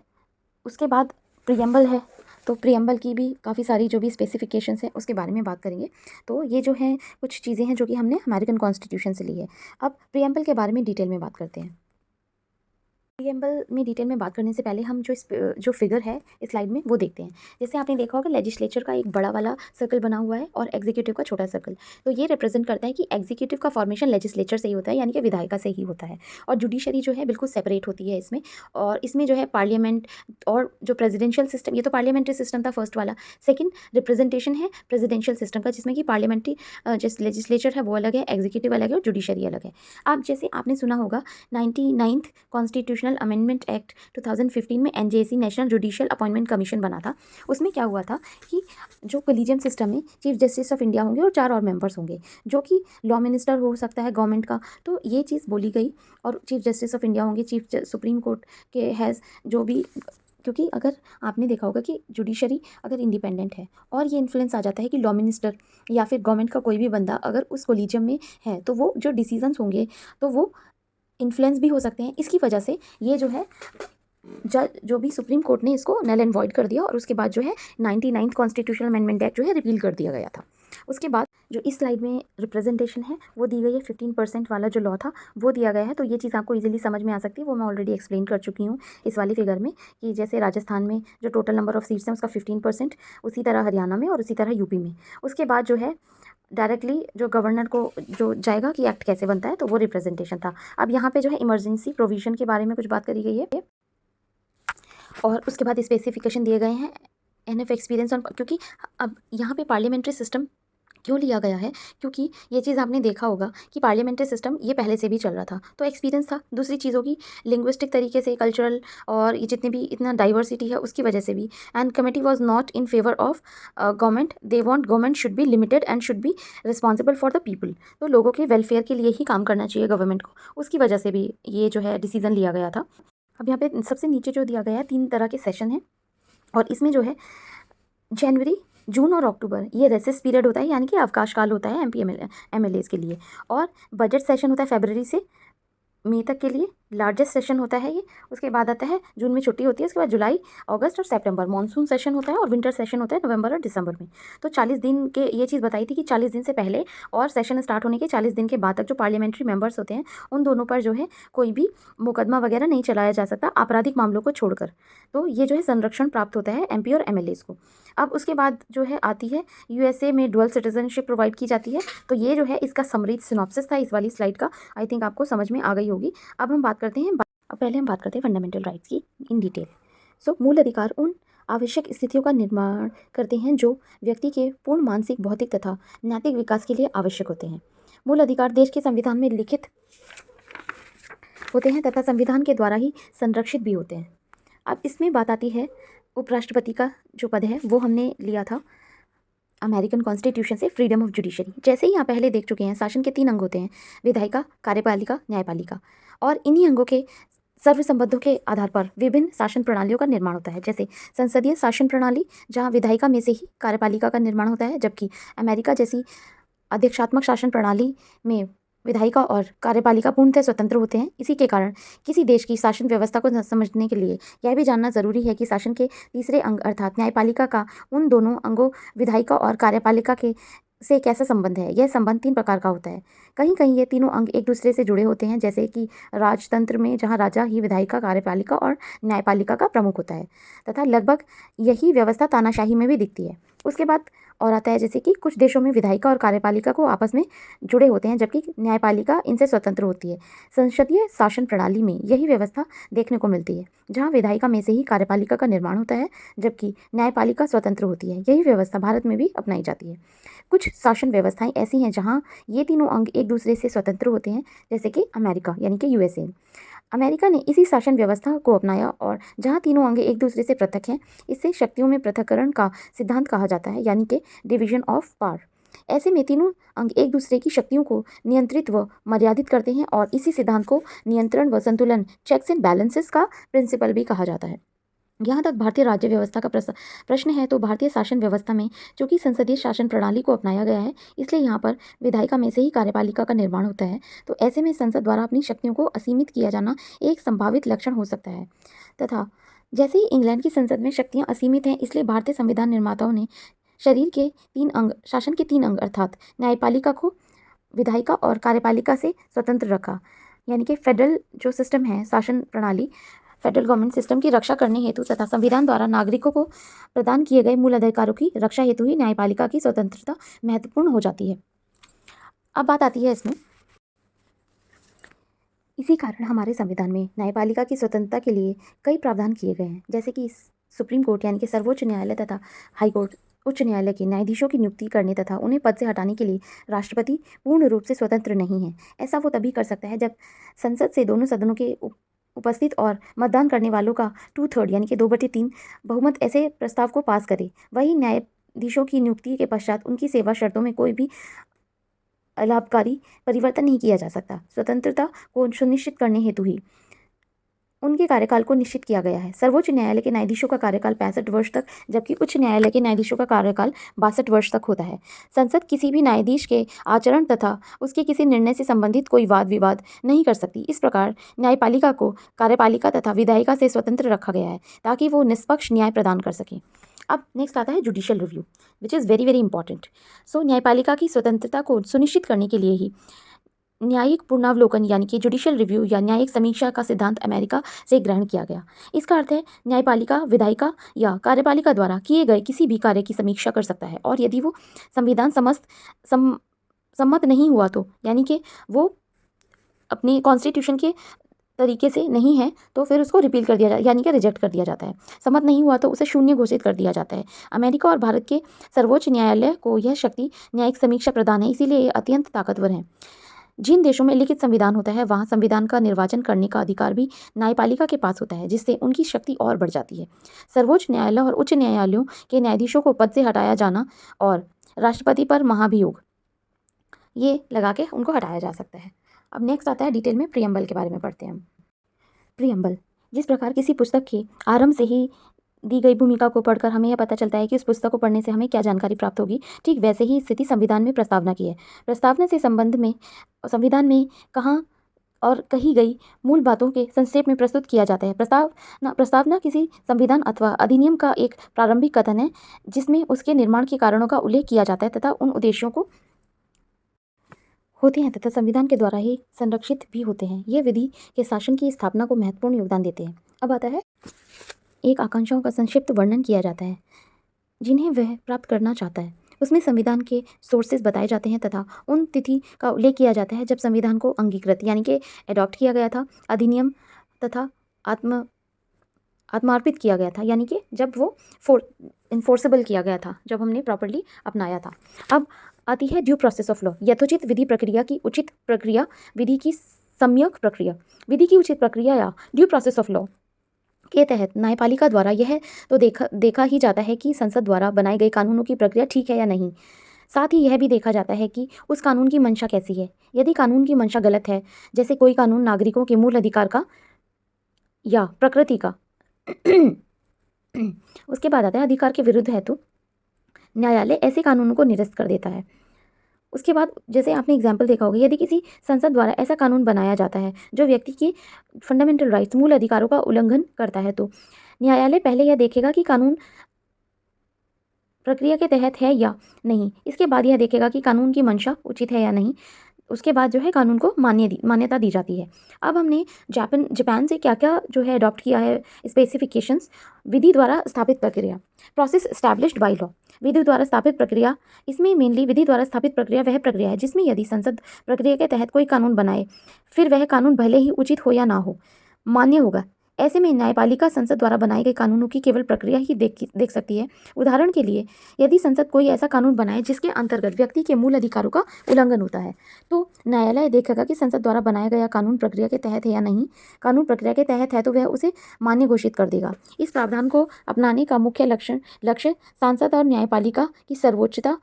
उसके बाद प्रियम्बल है, तो प्रियम्बल की भी काफ़ी सारी जो भी स्पेसिफिकेशंस हैं उसके बारे में बात करेंगे। तो ये जो है कुछ चीज़ें हैं जो कि हमने अमेरिकन कॉन्स्टिट्यूशन से ली है। अब प्रियम्बल के बारे में डिटेल में बात करते हैं। प्रीएम्बल में डिटेल में बात करने से पहले हम जो फिगर है इस स्लाइड में वो देखते हैं। जैसे आपने देखा होगा लेजिस्लेचर का एक बड़ा वाला सर्कल बना हुआ है और एग्जीक्यूटिव का छोटा सर्कल। तो ये रिप्रेजेंट करता है कि एग्जीक्यूटिव का फॉर्मेशन लेजिस्लेचर से ही होता है, यानी कि विधायिका से ही होता है, और जुडिशरी जो है बिल्कुल सेपरेट होती है इसमें। और इसमें जो है पार्लियामेंट और जो प्रेसिडेंशियल सिस्टम, ये तो पार्लियामेंट्री सिस्टम था फर्स्ट वाला। सेकेंड रिप्रेजेंटेशन है प्रेसिडेंशियल सिस्टम का, जिसमें कि पार्लियामेंट्री जिस लेजिस्लेचर है वो अलग है, एग्जीक्यूटिव अलग है और जुडिशरी अलग है। अब जैसे आपने सुना होगा 99th कॉन्स्टिट्यूशनल अमेंडमेंट एक्ट 2015 में NJC national judicial appointment commission बना था। उसमें क्या हुआ था कि जो कोलिजियम सिस्टम में चीफ जस्टिस ऑफ इंडिया होंगे और 4 और मेंबर्स होंगे, जो कि लॉ मिनिस्टर हो सकता है गवर्नमेंट का, तो ये चीज़ बोली गई। और चीफ जस्टिस ऑफ इंडिया होंगे, चीफ सुप्रीम कोर्ट के हैज़ जो भी, क्योंकि अगर आपने देखा होगा कि जुडिशरी अगर इंडिपेंडेंट है और ये इन्फ्लुएंस आ जाता है कि लॉ मिनिस्टर या फिर गवर्नमेंट का कोई भी बंदा अगर उस कोलिजियम में है तो वो जो डिसीजंस होंगे तो वो इन्फ्लुएंस भी हो सकते हैं। इसकी वजह से ये जो है जो भी सुप्रीम कोर्ट ने इसको नल एंड वॉइड कर दिया, और उसके बाद जो है 99th कॉन्स्टिट्यूशनल अमेंडमेंट एक्ट जो है रिपील कर दिया गया था। उसके बाद जो इस स्लाइड में रिप्रेजेंटेशन है वो दी गई है, 15% वाला जो लॉ था वो दिया गया है। तो ये चीज़ आपको इजीली समझ में आ सकती है, वो मैं ऑलरेडी एक्सप्लेन कर चुकी हूँ इस वाली फिगर में, कि जैसे राजस्थान में जो टोटल नंबर ऑफ सीट्स हैं उसका 15%, उसी तरह हरियाणा में और उसी तरह यूपी में। उसके बाद जो है डायरेक्टली जो गवर्नर को जो जाएगा कि एक्ट कैसे बनता है, तो वो रिप्रेजेंटेशन था। अब यहाँ पे जो है इमरजेंसी प्रोविजन के बारे में कुछ बात करी गई है, और उसके बाद स्पेसिफिकेशन दिए गए हैं एनएफ एक्सपीरियंस ऑन, क्योंकि अब यहाँ पे पार्लियामेंट्री सिस्टम क्यों लिया गया है, क्योंकि ये चीज़ आपने देखा होगा कि पार्लियामेंट्री सिस्टम ये पहले से भी चल रहा था, तो एक्सपीरियंस था दूसरी चीज़ों की, लिंग्विस्टिक तरीके से, कल्चरल, और ये जितने भी इतना डाइवर्सिटी है उसकी वजह से भी। And committee was not in favour of government, they want government should be limited and should be responsible for the people, तो लोगों के वेलफेयर के लिए ही काम करना चाहिए गवर्नमेंट को, उसकी वजह से भी ये जो है डिसीजन लिया गया था। अब यहाँ पे सबसे नीचे जो दिया गया है 3 तरह के सेशन हैं, और इसमें जो है जनवरी, जून और अक्टूबर ये रेसेस पीरियड होता है, यानी कि अवकाश काल होता है एमपी एमएलएज के लिए, और बजट सेशन होता है फरवरी से मई तक के लिए, लार्जेस्ट सेशन होता है ये। उसके बाद आता है जून में छुट्टी होती है, उसके बाद जुलाई, अगस्त और सितंबर मानसून सेशन होता है, और विंटर सेशन होता है नवंबर और दिसंबर में। तो 40 दिन के ये चीज़ बताई थी कि 40 दिन से पहले और सेशन स्टार्ट होने के 40 दिन के बाद तक जो पार्लियामेंट्री मेंबर्स होते हैं उन दोनों पर जो है कोई भी मुकदमा वगैरह नहीं चलाया जा सकता आपराधिक मामलों को छोड़कर। तो ये जो है संरक्षण प्राप्त होता है एमपी और एमएलएज को। अब उसके बाद जो है आती है यूएसए में डुअल सिटीजनशिप प्रोवाइड की जाती है। तो ये जो है इसका समरी सिनॉप्सिस था इस वाली स्लाइड का, आई थिंक आपको समझ में आ गई होगी। अब हम बात करते हैं पहले हम बात करते हैं फंडामेंटल राइट्स की इन डिटेल। सो मूल अधिकार उन आवश्यक स्थितियों का निर्माण करते हैं जो व्यक्ति के पूर्ण मानसिक, भौतिक तथा नैतिक विकास के लिए आवश्यक होते हैं। मूल अधिकार देश के संविधान में लिखित होते हैं तथा संविधान के द्वारा ही संरक्षित भी होते हैं। अब इसमें बात आती है उपराष्ट्रपति का जो पद है वो हमने लिया था अमेरिकन कॉन्स्टिट्यूशन से फ्रीडम ऑफ जुडिशरी। जैसे ही यहाँ पहले देख चुके हैं, शासन के 3 अंग होते हैं, विधायिका, कार्यपालिका, न्यायपालिका, और इन्हीं अंगों के सर्व संबंधों के आधार पर विभिन्न शासन प्रणालियों का निर्माण होता है। जैसे संसदीय शासन प्रणाली, जहाँ विधायिका में से ही कार्यपालिका का निर्माण होता है, जबकि अमेरिका जैसी अध्यक्षात्मक शासन प्रणाली में विधायिका और कार्यपालिका पूर्णतः स्वतंत्र होते हैं। इसी के कारण किसी देश की शासन व्यवस्था को समझने के लिए यह भी जानना जरूरी है कि शासन के तीसरे अंग अर्थात न्यायपालिका का उन दोनों अंगों विधायिका और कार्यपालिका के से कैसा संबंध है। यह संबंध 3 प्रकार का होता है। कहीं कहीं ये तीनों अंग एक दूसरे से जुड़े होते हैं, जैसे कि राजतंत्र में, जहाँ राजा ही विधायिका, कार्यपालिका और न्यायपालिका का प्रमुख होता है, तथा लगभग यही व्यवस्था तानाशाही में भी दिखती है। उसके बाद और आता है जैसे कि कुछ देशों में विधायिका और कार्यपालिका को आपस में जुड़े होते हैं, जबकि न्यायपालिका इनसे स्वतंत्र होती है। संसदीय शासन प्रणाली में यही व्यवस्था देखने को मिलती है, जहाँ विधायिका में से ही कार्यपालिका का निर्माण होता है, जबकि न्यायपालिका स्वतंत्र होती है। यही व्यवस्था भारत में भी अपनाई जाती है। कुछ शासन व्यवस्थाएं ऐसी हैं जहाँ ये तीनों अंग एक दूसरे से स्वतंत्र होते हैं, जैसे कि अमेरिका यानी कि यूएसए। अमेरिका ने इसी शासन व्यवस्था को अपनाया और जहाँ तीनों अंग एक दूसरे से पृथक हैं, इससे शक्तियों में पृथक्करण का सिद्धांत कहा जाता है, यानी कि डिवीजन ऑफ पावर। ऐसे में तीनों अंग एक दूसरे की शक्तियों को नियंत्रित व मर्यादित करते हैं और इसी सिद्धांत को नियंत्रण व संतुलन, चेक्स एंड बैलेंसेस का प्रिंसिपल भी कहा जाता है। यहाँ तक भारतीय राज्य व्यवस्था का प्रश्न है, तो भारतीय शासन व्यवस्था में चूंकि संसदीय शासन प्रणाली को अपनाया गया है, इसलिए यहाँ पर विधायिका में से ही कार्यपालिका का निर्माण होता है। तो ऐसे में संसद द्वारा अपनी शक्तियों को असीमित किया जाना एक संभावित लक्षण हो सकता है। तथा जैसे ही इंग्लैंड की संसद में शक्तियाँ असीमित हैं, इसलिए भारतीय संविधान निर्माताओं ने शरीर के 3 अंग, शासन के 3 अंग अर्थात न्यायपालिका को विधायिका और कार्यपालिका से स्वतंत्र रखा, यानी कि फेडरल जो सिस्टम है, शासन प्रणाली, फेडरल गवर्नमेंट सिस्टम की रक्षा करने हेतु तथा संविधान द्वारा नागरिकों को प्रदान किए गए मूल अधिकारों की रक्षा हेतु ही न्यायपालिका की स्वतंत्रता महत्वपूर्ण हो जाती है। अब बात आती है इसमें, इसी कारण हमारे संविधान में न्यायपालिका की स्वतंत्रता के लिए कई प्रावधान किए गए हैं, जैसे कि सुप्रीम कोर्ट यानी कि सर्वोच्च न्यायालय तथा हाईकोर्ट, उच्च न्यायालय के न्यायाधीशों की नियुक्ति करने तथा उन्हें पद से हटाने के लिए राष्ट्रपति पूर्ण रूप से स्वतंत्र नहीं है। ऐसा वो तभी कर सकता है जब संसद से दोनों सदनों के उपस्थित और मतदान करने वालों का 2/3 यानी कि 2/3 बहुमत ऐसे प्रस्ताव को पास करे। वही न्यायाधीशों की नियुक्ति के पश्चात उनकी सेवा शर्तों में कोई भी अलाभकारी परिवर्तन नहीं किया जा सकता। स्वतंत्रता को सुनिश्चित करने हेतु ही उनके कार्यकाल को निश्चित किया गया है। सर्वोच्च न्यायालय के न्यायाधीशों का कार्यकाल 65 वर्ष तक, जबकि उच्च न्यायालय के न्यायाधीशों का कार्यकाल 62 वर्ष तक होता है। संसद किसी भी न्यायाधीश के आचरण तथा उसके किसी निर्णय से संबंधित कोई वाद विवाद नहीं कर सकती। इस प्रकार न्यायपालिका को कार्यपालिका तथा विधायिका से स्वतंत्र रखा गया है, ताकि वो निष्पक्ष न्याय प्रदान कर सके। अब नेक्स्ट आता है judicial review, which is very very important. So न्यायपालिका की स्वतंत्रता को सुनिश्चित करने के लिए ही न्यायिक पुनरावलोकन यानी कि जुडिशियल रिव्यू या न्यायिक समीक्षा का सिद्धांत अमेरिका से ग्रहण किया गया। इसका अर्थ है न्यायपालिका विधायिका या कार्यपालिका द्वारा किए गए किसी भी कार्य की समीक्षा कर सकता है, और यदि वो संविधान सम्मत नहीं हुआ तो, यानी कि वो अपने कॉन्स्टिट्यूशन के तरीके से नहीं है, तो फिर उसको रिपील कर दिया जाए, यानी कि रिजेक्ट कर दिया जाता है। सम्मत नहीं हुआ तो उसे शून्य घोषित कर दिया जाता है। अमेरिका और भारत के सर्वोच्च न्यायालय को यह शक्ति न्यायिक समीक्षा प्रदान है, इसीलिए ये अत्यंत ताकतवर है। जिन देशों में लिखित संविधान होता है, वहाँ संविधान का निर्वाचन करने का अधिकार भी न्यायपालिका के पास होता है, जिससे उनकी शक्ति और बढ़ जाती है। सर्वोच्च न्यायालय और उच्च न्यायालयों के न्यायाधीशों को पद से हटाया जाना और राष्ट्रपति पर महाभियोग ये लगा के उनको हटाया जा सकता है। अब नेक्स्ट आता है डिटेल में प्रियम्बल के बारे में पढ़ते हैं हम। प्रियम्बल, जिस प्रकार किसी पुस्तक के आरंभ से ही दी गई भूमिका को पढ़कर हमें यह पता चलता है कि उस पुस्तक को पढ़ने से हमें क्या जानकारी प्राप्त होगी, ठीक वैसे ही स्थिति संविधान में प्रस्तावना की है। प्रस्तावना से संबंध में संविधान में कहाँ और कही गई मूल बातों के संक्षेप में प्रस्तुत किया जाता है। प्रस्तावना किसी संविधान अथवा अधिनियम का एक प्रारंभिक कथन है, जिसमें उसके निर्माण के कारणों का उल्लेख किया जाता है तथा उन उद्देश्यों को होते हैं तथा संविधान के द्वारा ही संरक्षित भी होते हैं। ये विधि के शासन की स्थापना को महत्वपूर्ण योगदान देते हैं। अब आता है एक आकांक्षाओं का संक्षिप्त वर्णन किया जाता है जिन्हें वह प्राप्त करना चाहता है। उसमें संविधान के सोर्सेज बताए जाते हैं तथा उन तिथि का उल्लेख किया जाता है जब संविधान को अंगीकृत यानी कि एडॉप्ट किया गया था, अधिनियम तथा आत्मार्पित किया गया था, यानी कि जब वो इन्फोर्सेबल किया गया था, जब हमने प्रॉपर्ली अपनाया था। अब आती है ड्यू प्रोसेस ऑफ लॉ, यथोचित विधि प्रक्रिया की उचित प्रक्रिया, विधि की सम्यक प्रक्रिया। विधि की उचित प्रक्रिया या ड्यू प्रोसेस ऑफ लॉ के तहत न्यायपालिका द्वारा यह तो देखा ही जाता है कि संसद द्वारा बनाए गए कानूनों की प्रक्रिया ठीक है या नहीं। साथ ही यह भी देखा जाता है कि उस कानून की मंशा कैसी है। यदि कानून की मंशा गलत है, जैसे कोई कानून नागरिकों के मूल अधिकार का या प्रकृति का उसके बाद आता है अधिकार के विरुद्ध है, तो न्यायालय ऐसे कानूनों को निरस्त कर देता है। उसके बाद जैसे आपने एग्जाम्पल देखा होगा, यदि किसी संसद द्वारा ऐसा कानून बनाया जाता है जो व्यक्ति के फंडामेंटल राइट्स मूल अधिकारों का उल्लंघन करता है, तो न्यायालय पहले यह देखेगा कि कानून प्रक्रिया के तहत है या नहीं। इसके बाद यह देखेगा कि कानून की मंशा उचित है या नहीं। उसके बाद जो है कानून को मान्यता दी जाती है। अब हमने जापान से क्या क्या जो है अडॉप्ट किया है स्पेसिफिकेशंस। विधि द्वारा स्थापित प्रक्रिया, प्रोसेस एस्टैब्लिश्ड बाय लॉ। विधि द्वारा स्थापित प्रक्रिया, इसमें मेनली विधि द्वारा स्थापित प्रक्रिया वह प्रक्रिया है जिसमें यदि संसद प्रक्रिया के तहत कोई कानून बनाए, फिर वह कानून भले ही उचित हो या ना हो, मान्य होगा। ऐसे में न्यायपालिका संसद द्वारा बनाए गए कानूनों की केवल प्रक्रिया ही देख सकती है। उदाहरण के लिए, यदि संसद कोई ऐसा कानून बनाए जिसके अंतर्गत व्यक्ति के मूल अधिकारों का उल्लंघन होता है, तो न्यायालय देखेगा कि संसद द्वारा बनाया गया कानून प्रक्रिया के तहत है या नहीं। कानून प्रक्रिया के तहत है तो वह उसे मान्य घोषित कर देगा। इस प्रावधान को अपनाने का मुख्य लक्ष्य सांसद और न्यायपालिका की सर्वोच्चता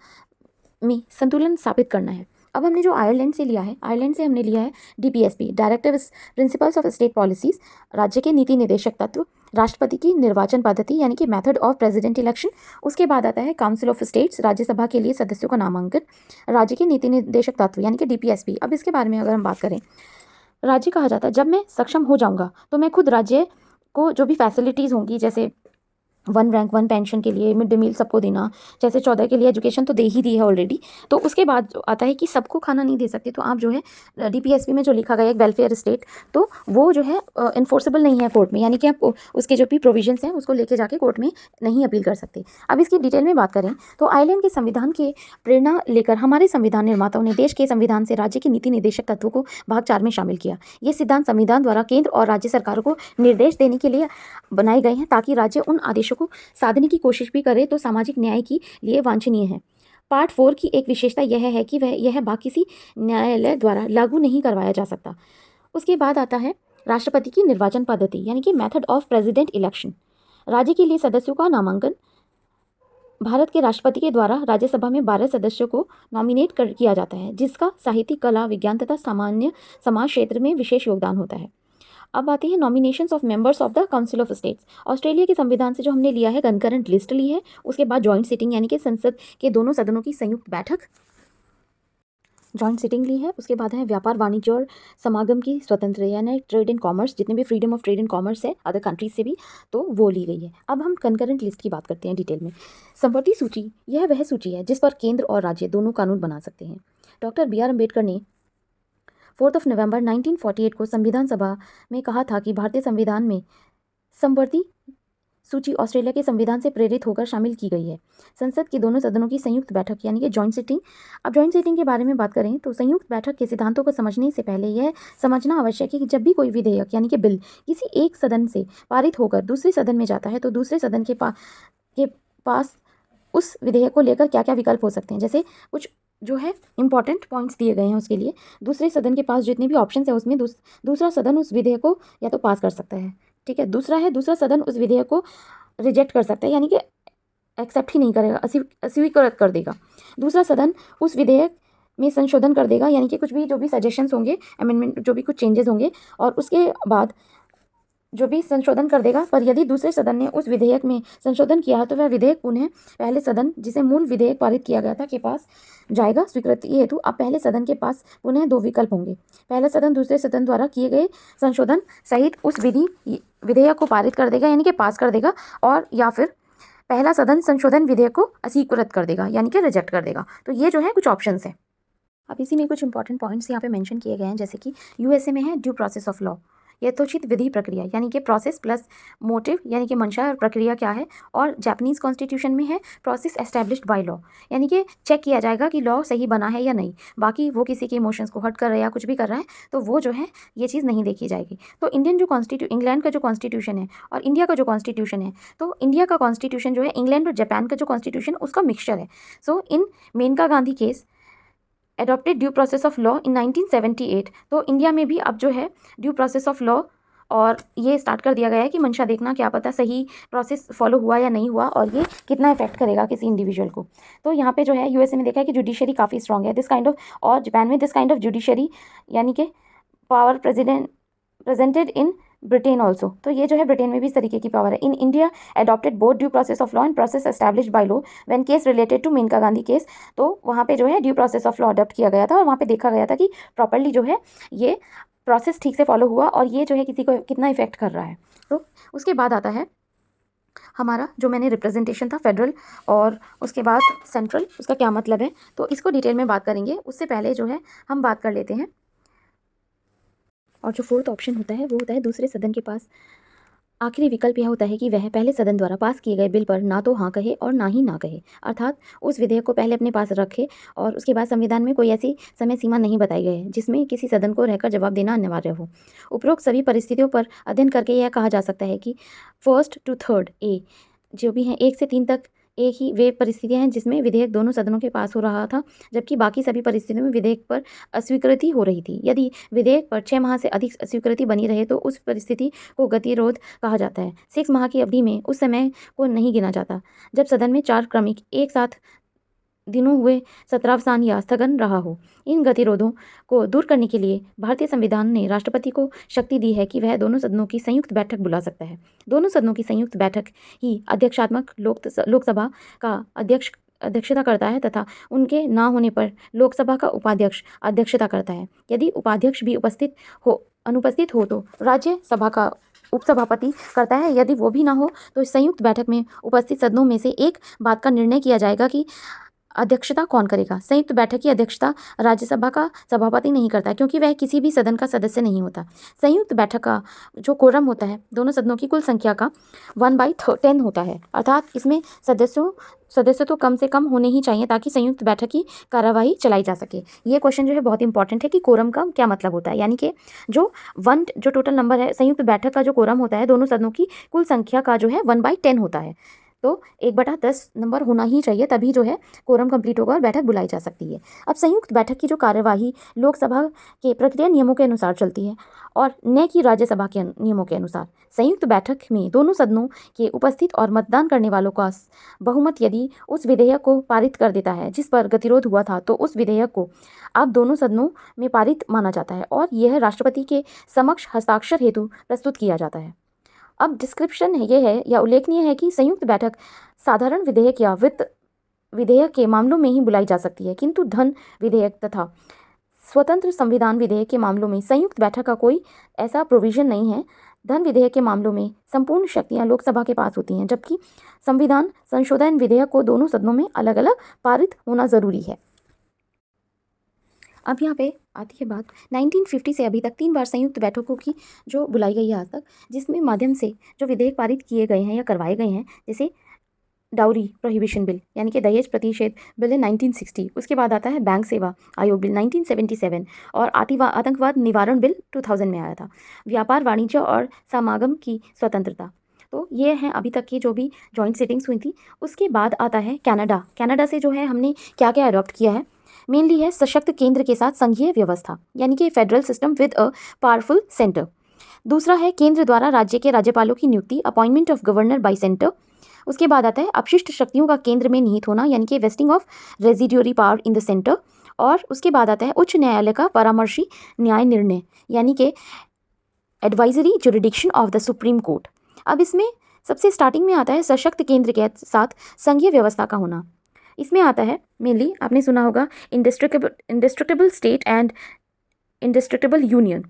में संतुलन स्थापित करना है। अब हमने जो आयरलैंड से लिया है, आयरलैंड से हमने लिया है DPSP, directive principles of state policies, राज्य के नीति निर्देशक तत्व, राष्ट्रपति की निर्वाचन पद्धति यानी कि मेथड ऑफ प्रेसिडेंट इलेक्शन। उसके बाद आता है काउंसिल ऑफ स्टेट्स, राज्यसभा के लिए सदस्यों का नामांकन, राज्य के नीति निर्देशक तत्व यानी कि DPSP। अब इसके बारे में अगर हम बात करें, राज्य कहा जाता है जब मैं सक्षम हो जाऊंगा तो मैं खुद राज्य को जो भी फैसिलिटीज़ होंगी, जैसे 1 रैंक 1 पेंशन के लिए मिड डे मील सबको देना, जैसे 14 के लिए एजुकेशन तो दे ही दी है ऑलरेडी, तो उसके बाद जो आता है कि सबको खाना नहीं दे सकते, तो आप जो है DPSP में जो लिखा गया है एक वेलफेयर स्टेट, तो वो जो है इन्फोर्सेबल नहीं है कोर्ट में, यानी कि आप उसके जो भी प्रोविजंस हैं उसको लेके जाके कोर्ट में नहीं अपील कर सकते। अब इसकी डिटेल में बात करें तो आयरलैंड के संविधान के प्रेरणा लेकर हमारे संविधान निर्माताओं ने देश के संविधान से राज्य के नीति निर्देशक तत्वों को भाग 4 में शामिल किया। ये सिद्धांत संविधान द्वारा केंद्र और राज्य सरकारों को निर्देश देने के लिए बनाए गए हैं ताकि राज्य उन आदेशों को साधने की कोशिश भी करे तो सामाजिक न्याय के लिए वांछनीय है। पार्ट 4 की एक विशेषता यह है कि यह बाकी किसी न्यायालय द्वारा लागू नहीं करवाया जा सकता। उसके बाद आता है राष्ट्रपति की निर्वाचन पद्धति यानी कि मेथड ऑफ प्रेसिडेंट इलेक्शन। राज्य के लिए सदस्यों का नामांकन, भारत के राष्ट्रपति के द्वारा राज्यसभा में 12 सदस्यों को नॉमिनेट किया जाता है जिसका साहित्य, कला, विज्ञान तथा सामान्य समाज क्षेत्र में विशेष योगदान होता है। अब आती है nominations of members of the council of states. Australia के संविधान से जो हमने लिया है कंकरेंट लिस्ट ली है, उसके बाद जॉइंट सिटिंग यानी कि संसद के दोनों सदनों की संयुक्त बैठक, जॉइंट सिटिंग ली है। उसके बाद है व्यापार, वाणिज्य और समागम की स्वतंत्र यानी ट्रेड एंड कॉमर्स, जितने भी freedom of trade and commerce है अदर कंट्रीज से भी, तो वो ली गई है। अब हम कंकरेंट लिस्ट की बात करते हैं डिटेल में। संपत्ति सूची, यह वह सूची है जिस पर केंद्र और राज्य दोनों कानून बना सकते हैं। डॉक्टर BR अम्बेडकर ने 4 नवंबर 1948 को संविधान सभा में कहा था कि भारतीय संविधान में संपत्ति सूची ऑस्ट्रेलिया के संविधान से प्रेरित होकर शामिल की गई है। संसद के दोनों सदनों की संयुक्त बैठक यानी कि जॉइंट सिटिंग। अब जॉइंट सिटिंग के बारे में बात करें तो संयुक्त बैठक के सिद्धांतों को समझने से पहले यह समझना आवश्यक है कि जब भी कोई विधेयक यानी कि बिल किसी एक सदन से पारित होकर दूसरे सदन में जाता है तो दूसरे सदन के पास उस विधेयक को लेकर क्या क्या विकल्प हो सकते हैं। जैसे कुछ जो है इंपॉर्टेंट पॉइंट्स दिए गए हैं उसके लिए, दूसरे सदन के पास जितने भी ऑप्शन है उसमें दूसरा सदन उस विधेयक को या तो पास कर सकता है, ठीक है। दूसरा सदन उस विधेयक को रिजेक्ट कर सकता है यानी कि एक्सेप्ट ही नहीं करेगा, अस्वीकृत कर देगा। दूसरा सदन उस विधेयक में संशोधन कर देगा यानी कि कुछ भी जो भी सजेशंस होंगे, अमेंडमेंट जो भी कुछ चेंजेस होंगे, और उसके बाद जो भी संशोधन कर देगा। पर यदि दूसरे सदन ने उस विधेयक में संशोधन किया है तो वह विधेयक पुनः पहले सदन जिसे मूल विधेयक पारित किया गया था के पास जाएगा स्वीकृति हेतु। अब पहले सदन के पास पुनः 2 विकल्प होंगे। पहला सदन दूसरे सदन द्वारा किए गए संशोधन सहित उस विधेयक को पारित कर देगा यानी कि पास कर देगा, और या फिर पहला सदन संशोधन विधेयक को अस्वीकृत कर देगा यानी कि रिजेक्ट कर देगा। तो ये जो है कुछ ऑप्शंस हैं। अब इसी में कुछ इंपॉर्टेंट पॉइंट्स यहाँ पे मेंशन किए गए हैं, जैसे कि USA में है ड्यू प्रोसेस ऑफ लॉ, यथोचित विधि प्रक्रिया यानी कि प्रोसेस प्लस मोटिव यानी कि मंशा और प्रक्रिया क्या है। और जापानीज़ कॉन्स्टिट्यूशन में है प्रोसेस एस्टैब्लिश्ड बाय लॉ, यानी कि चेक किया जाएगा कि लॉ सही बना है या नहीं। बाकी वो किसी के इमोशंस को हर्ट कर रहा है या कुछ भी कर रहा है तो वो जो है ये चीज़ नहीं देखी जाएगी। तो इंग्लैंड का जो कॉन्स्टिट्यूशन है और इंडिया का जो कॉन्स्टिट्यूशन है, तो इंडिया का कॉन्स्टिट्यूशन जो है इंग्लैंड और जापान का जो कॉन्स्टिट्यूशन उसका मिक्सचर है। So in Maneka Gandhi case adopted due process of law in 1978। तो इंडिया में भी अब जो है ड्यू प्रोसेस ऑफ लॉ और ये स्टार्ट कर दिया गया है कि मंशा देखना, क्या पता सही प्रोसेस फॉलो हुआ या नहीं हुआ और ये कितना इफेक्ट करेगा किसी इंडिविजुअल को। तो यहाँ पे जो है यूएसए में देखा है कि जुडिशरी काफ़ी स्ट्रांग है दिस काइंड ऑफ, और जापान में दिस काइंड ऑफ जुडिशरी यानी कि power presented in Britain also. तो ये जो है ब्रिटेन में भी इस तरीके की पावर है। In India adopted both due process of law and process established by law when case related to Maneka Gandhi case. तो वहाँ पे जो है due process of law adopt किया गया था और वहाँ पे देखा गया था कि प्रॉपरली जो है ये प्रोसेस ठीक से फॉलो हुआ और ये जो है किसी को कितना इफेक्ट कर रहा है। तो उसके बाद आता है हमारा जो मैंने रिप्रेजेंटेशन था फेडरल और उसके बाद सेंट्रल, उसका क्या मतलब है, तो इसको डिटेल में बात करेंगे। उससे पहले जो है हम बात कर लेते हैं, और जो फोर्थ ऑप्शन होता है वो होता है दूसरे सदन के पास आखिरी विकल्प यह होता है कि वह पहले सदन द्वारा पास किए गए बिल पर ना तो हाँ कहे और ना ही ना कहे, अर्थात उस विधेयक को पहले अपने पास रखे और उसके बाद संविधान में कोई ऐसी समय सीमा नहीं बताई गई है जिसमें किसी सदन को रहकर जवाब देना अनिवार्य हो। उपरोक्त सभी परिस्थितियों पर अध्ययन करके यह कहा जा सकता है कि फर्स्ट टू थर्ड ए जो भी हैं 1 से 3 तक एक ही वे परिस्थितियां हैं जिसमें विधेयक दोनों सदनों के पास हो रहा था, जबकि बाकी सभी परिस्थितियों में विधेयक पर अस्वीकृति हो रही थी। यदि विधेयक पर 6 माह से अधिक अस्वीकृति बनी रहे तो उस परिस्थिति को गतिरोध कहा जाता है। 6 माह की अवधि में उस समय को नहीं गिना जाता जब सदन में 4 क्रमिक एक साथ दिनों हुए सत्रावसान या स्थगन रहा हो। इन गतिरोधों को दूर करने के लिए भारतीय संविधान ने राष्ट्रपति को शक्ति दी है कि वह दोनों सदनों की संयुक्त बैठक बुला सकता है। दोनों सदनों की संयुक्त बैठक ही अध्यक्षात्मक लोकसभा का अध्यक्षता करता है तथा उनके ना होने पर लोकसभा का उपाध्यक्ष अध्यक्षता करता है। यदि उपाध्यक्ष भी अनुपस्थित हो तो राज्यसभा का उपसभापति करता है। यदि वो भी ना हो तो संयुक्त बैठक में उपस्थित सदनों में से एक बात का निर्णय किया जाएगा कि अध्यक्षता कौन करेगा। संयुक्त बैठक की अध्यक्षता राज्यसभा का सभापति नहीं करता क्योंकि वह किसी भी सदन का सदस्य नहीं होता। संयुक्त बैठक का जो कोरम होता है दोनों सदनों की कुल संख्या का 1/10 होता है, अर्थात इसमें सदस्य तो कम से कम होने ही चाहिए ताकि संयुक्त बैठक की कार्यवाही चलाई जा सके। ये क्वेश्चन जो है बहुत इंपॉर्टेंट है कि कोरम का क्या मतलब होता है, यानी कि जो टोटल नंबर है संयुक्त बैठक का जो कोरम होता है दोनों सदनों की कुल संख्या का जो है 1/10 होता है। तो 1/10 नंबर होना ही चाहिए, तभी जो है कोरम कंप्लीट होगा और बैठक बुलाई जा सकती है। अब संयुक्त बैठक की जो कार्यवाही लोकसभा के प्रक्रिया नियमों के अनुसार चलती है और न कि राज्यसभा के नियमों के अनुसार। संयुक्त बैठक में दोनों सदनों के उपस्थित और मतदान करने वालों का बहुमत यदि उस विधेयक को पारित कर देता है जिस पर गतिरोध हुआ था तो उस विधेयक को अब दोनों सदनों में पारित माना जाता है और यह राष्ट्रपति के समक्ष हस्ताक्षर हेतु प्रस्तुत किया जाता है। अब डिस्क्रिप्शन ये है या उल्लेखनीय है कि संयुक्त बैठक साधारण विधेयक या वित्त विधेयक के मामलों में ही बुलाई जा सकती है, किंतु धन विधेयक तथा स्वतंत्र संविधान विधेयक के मामलों में संयुक्त बैठक का कोई ऐसा प्रोविजन नहीं है। धन विधेयक के मामलों में संपूर्ण शक्तियां लोकसभा के पास होती हैं, जबकि संविधान संशोधन विधेयक को दोनों सदनों में अलग अलग पारित होना जरूरी है। अब यहाँ पे आती है बात 1950 से अभी तक 3 बार संयुक्त बैठकों की जो बुलाई गई है आज तक, जिसमें माध्यम से जो विधेयक पारित किए गए हैं या करवाए गए हैं, जैसे डाउरी प्रोहिबिशन बिल यानी कि दहेज प्रतिषेध बिल है 1960, उसके बाद आता है बैंक सेवा आयोग बिल 1977 और आतंकवाद निवारण बिल 2000 में आया था। व्यापार वाणिज्य और समागम की स्वतंत्रता, तो ये हैं अभी तक की जो भी जॉइंट सिटिंग्स हुई थी। उसके बाद आता है कनाडा से जो है हमने क्या क्या अडॉप्ट किया है, मेनली है सशक्त केंद्र के साथ संघीय व्यवस्था यानी कि federal system with a powerful centre. दूसरा है केंद्र द्वारा राज्य के राज्यपालों की नियुक्ति, appointment of governor by centre. उसके बाद आता है अपशिष्ट शक्तियों का केंद्र में निहित होना यानी कि wasting of residuary power in the centre. और उसके बाद आता है उच्च न्यायालय का परामर्शी न्याय निर्णय यानी कि advisory jurisdiction of the supreme court. अब इसमें सबसे स्टार्टिंग में आता है सशक्त केंद्र के साथ संघीय व्यवस्था का होना। इसमें आता है मेनली आपने सुना होगा indestructible state and indestructible union.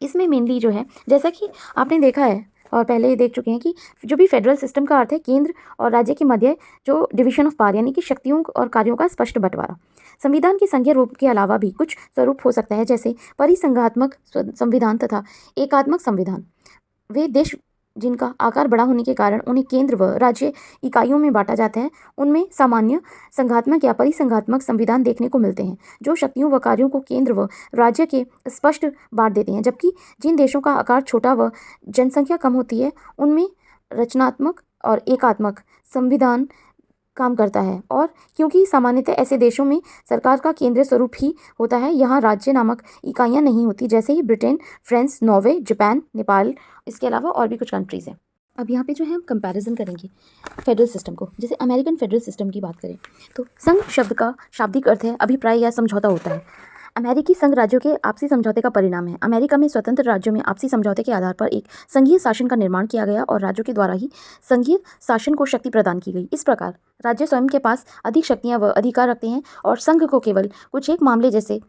इसमें मेनली जो है जैसा कि आपने देखा है और पहले ही देख चुके हैं कि जो भी फेडरल सिस्टम का अर्थ है केंद्र और राज्य के मध्य जो डिवीजन ऑफ पावर यानी कि शक्तियों और कार्यों का स्पष्ट बंटवारा। संविधान के संघीय रूप के अलावा भी कुछ स्वरूप हो सकता है जैसे परिसंघात्मक संविधान तथा एकात्मक संविधान। वे देश जिनका आकार बड़ा होने के कारण उन्हें केंद्र व राज्य इकाइयों में बांटा जाता है, उनमें सामान्य संघात्मक या परिसंघात्मक संविधान देखने को मिलते हैं जो शक्तियों व कार्यों को केंद्र व राज्य के स्पष्ट बांट देते हैं, जबकि जिन देशों का आकार छोटा व जनसंख्या कम होती है उनमें रचनात्मक और एकात्मक संविधान काम करता है। और क्योंकि सामान्यतः ऐसे देशों में सरकार का केंद्रीय स्वरूप ही होता है, यहाँ राज्य नामक इकाइयाँ नहीं होती, जैसे ही Britain, France, Norway, Japan, Nepal, इसके अलावा और भी कुछ कंट्रीज़ हैं। अब यहाँ पे जो है हम कंपैरिजन करेंगे फेडरल सिस्टम को। जैसे अमेरिकन फेडरल सिस्टम की बात करें तो संघ शब्द का शाब्दिक अर्थ है अभिप्राय या समझौता होता है। अमेरिकी संघ राज्यों के आपसी समझौते का परिणाम है। अमेरिका में स्वतंत्र राज्यों में आपसी समझौते के आधार पर एक संघीय शासन का निर्माण किया गया और राज्यों के द्वारा ही संघीय शासन को शक्ति प्रदान की गई। इस प्रकार राज्य स्वयं के पास अधिक शक्तियां व अधिकार रखते हैं और संघ को केवल कुछ एक मामले जैसे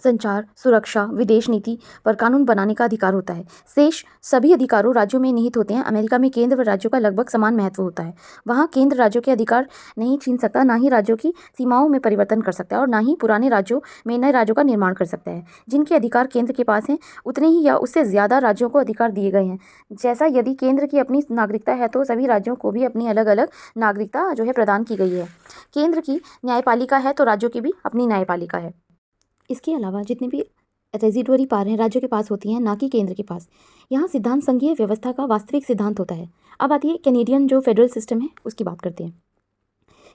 संचार, सुरक्षा, विदेश नीति पर कानून बनाने का अधिकार होता है। शेष सभी अधिकारों राज्यों में निहित होते हैं। अमेरिका में केंद्र व राज्यों का लगभग समान महत्व होता है। वहाँ केंद्र राज्यों के अधिकार नहीं छीन सकता, ना ही राज्यों की सीमाओं में परिवर्तन कर सकता है और ना ही पुराने राज्यों में नए राज्यों का निर्माण कर सकता है। जिनके अधिकार केंद्र के पास हैं उतने ही या उससे ज़्यादा राज्यों को अधिकार दिए गए हैं। जैसा यदि केंद्र की अपनी नागरिकता है तो सभी राज्यों को भी अपनी अलग अलग नागरिकता जो है प्रदान की गई है। केंद्र की न्यायपालिका है तो राज्यों की भी अपनी न्यायपालिका है। इसके अलावा जितने भी रेजिडुअरी पावर हैं राज्यों के पास होती हैं, ना कि केंद्र के पास। यहाँ सिद्धांत संघीय व्यवस्था का वास्तविक सिद्धांत होता है। अब आती है कैनेडियन जो फेडरल सिस्टम है उसकी बात करते हैं।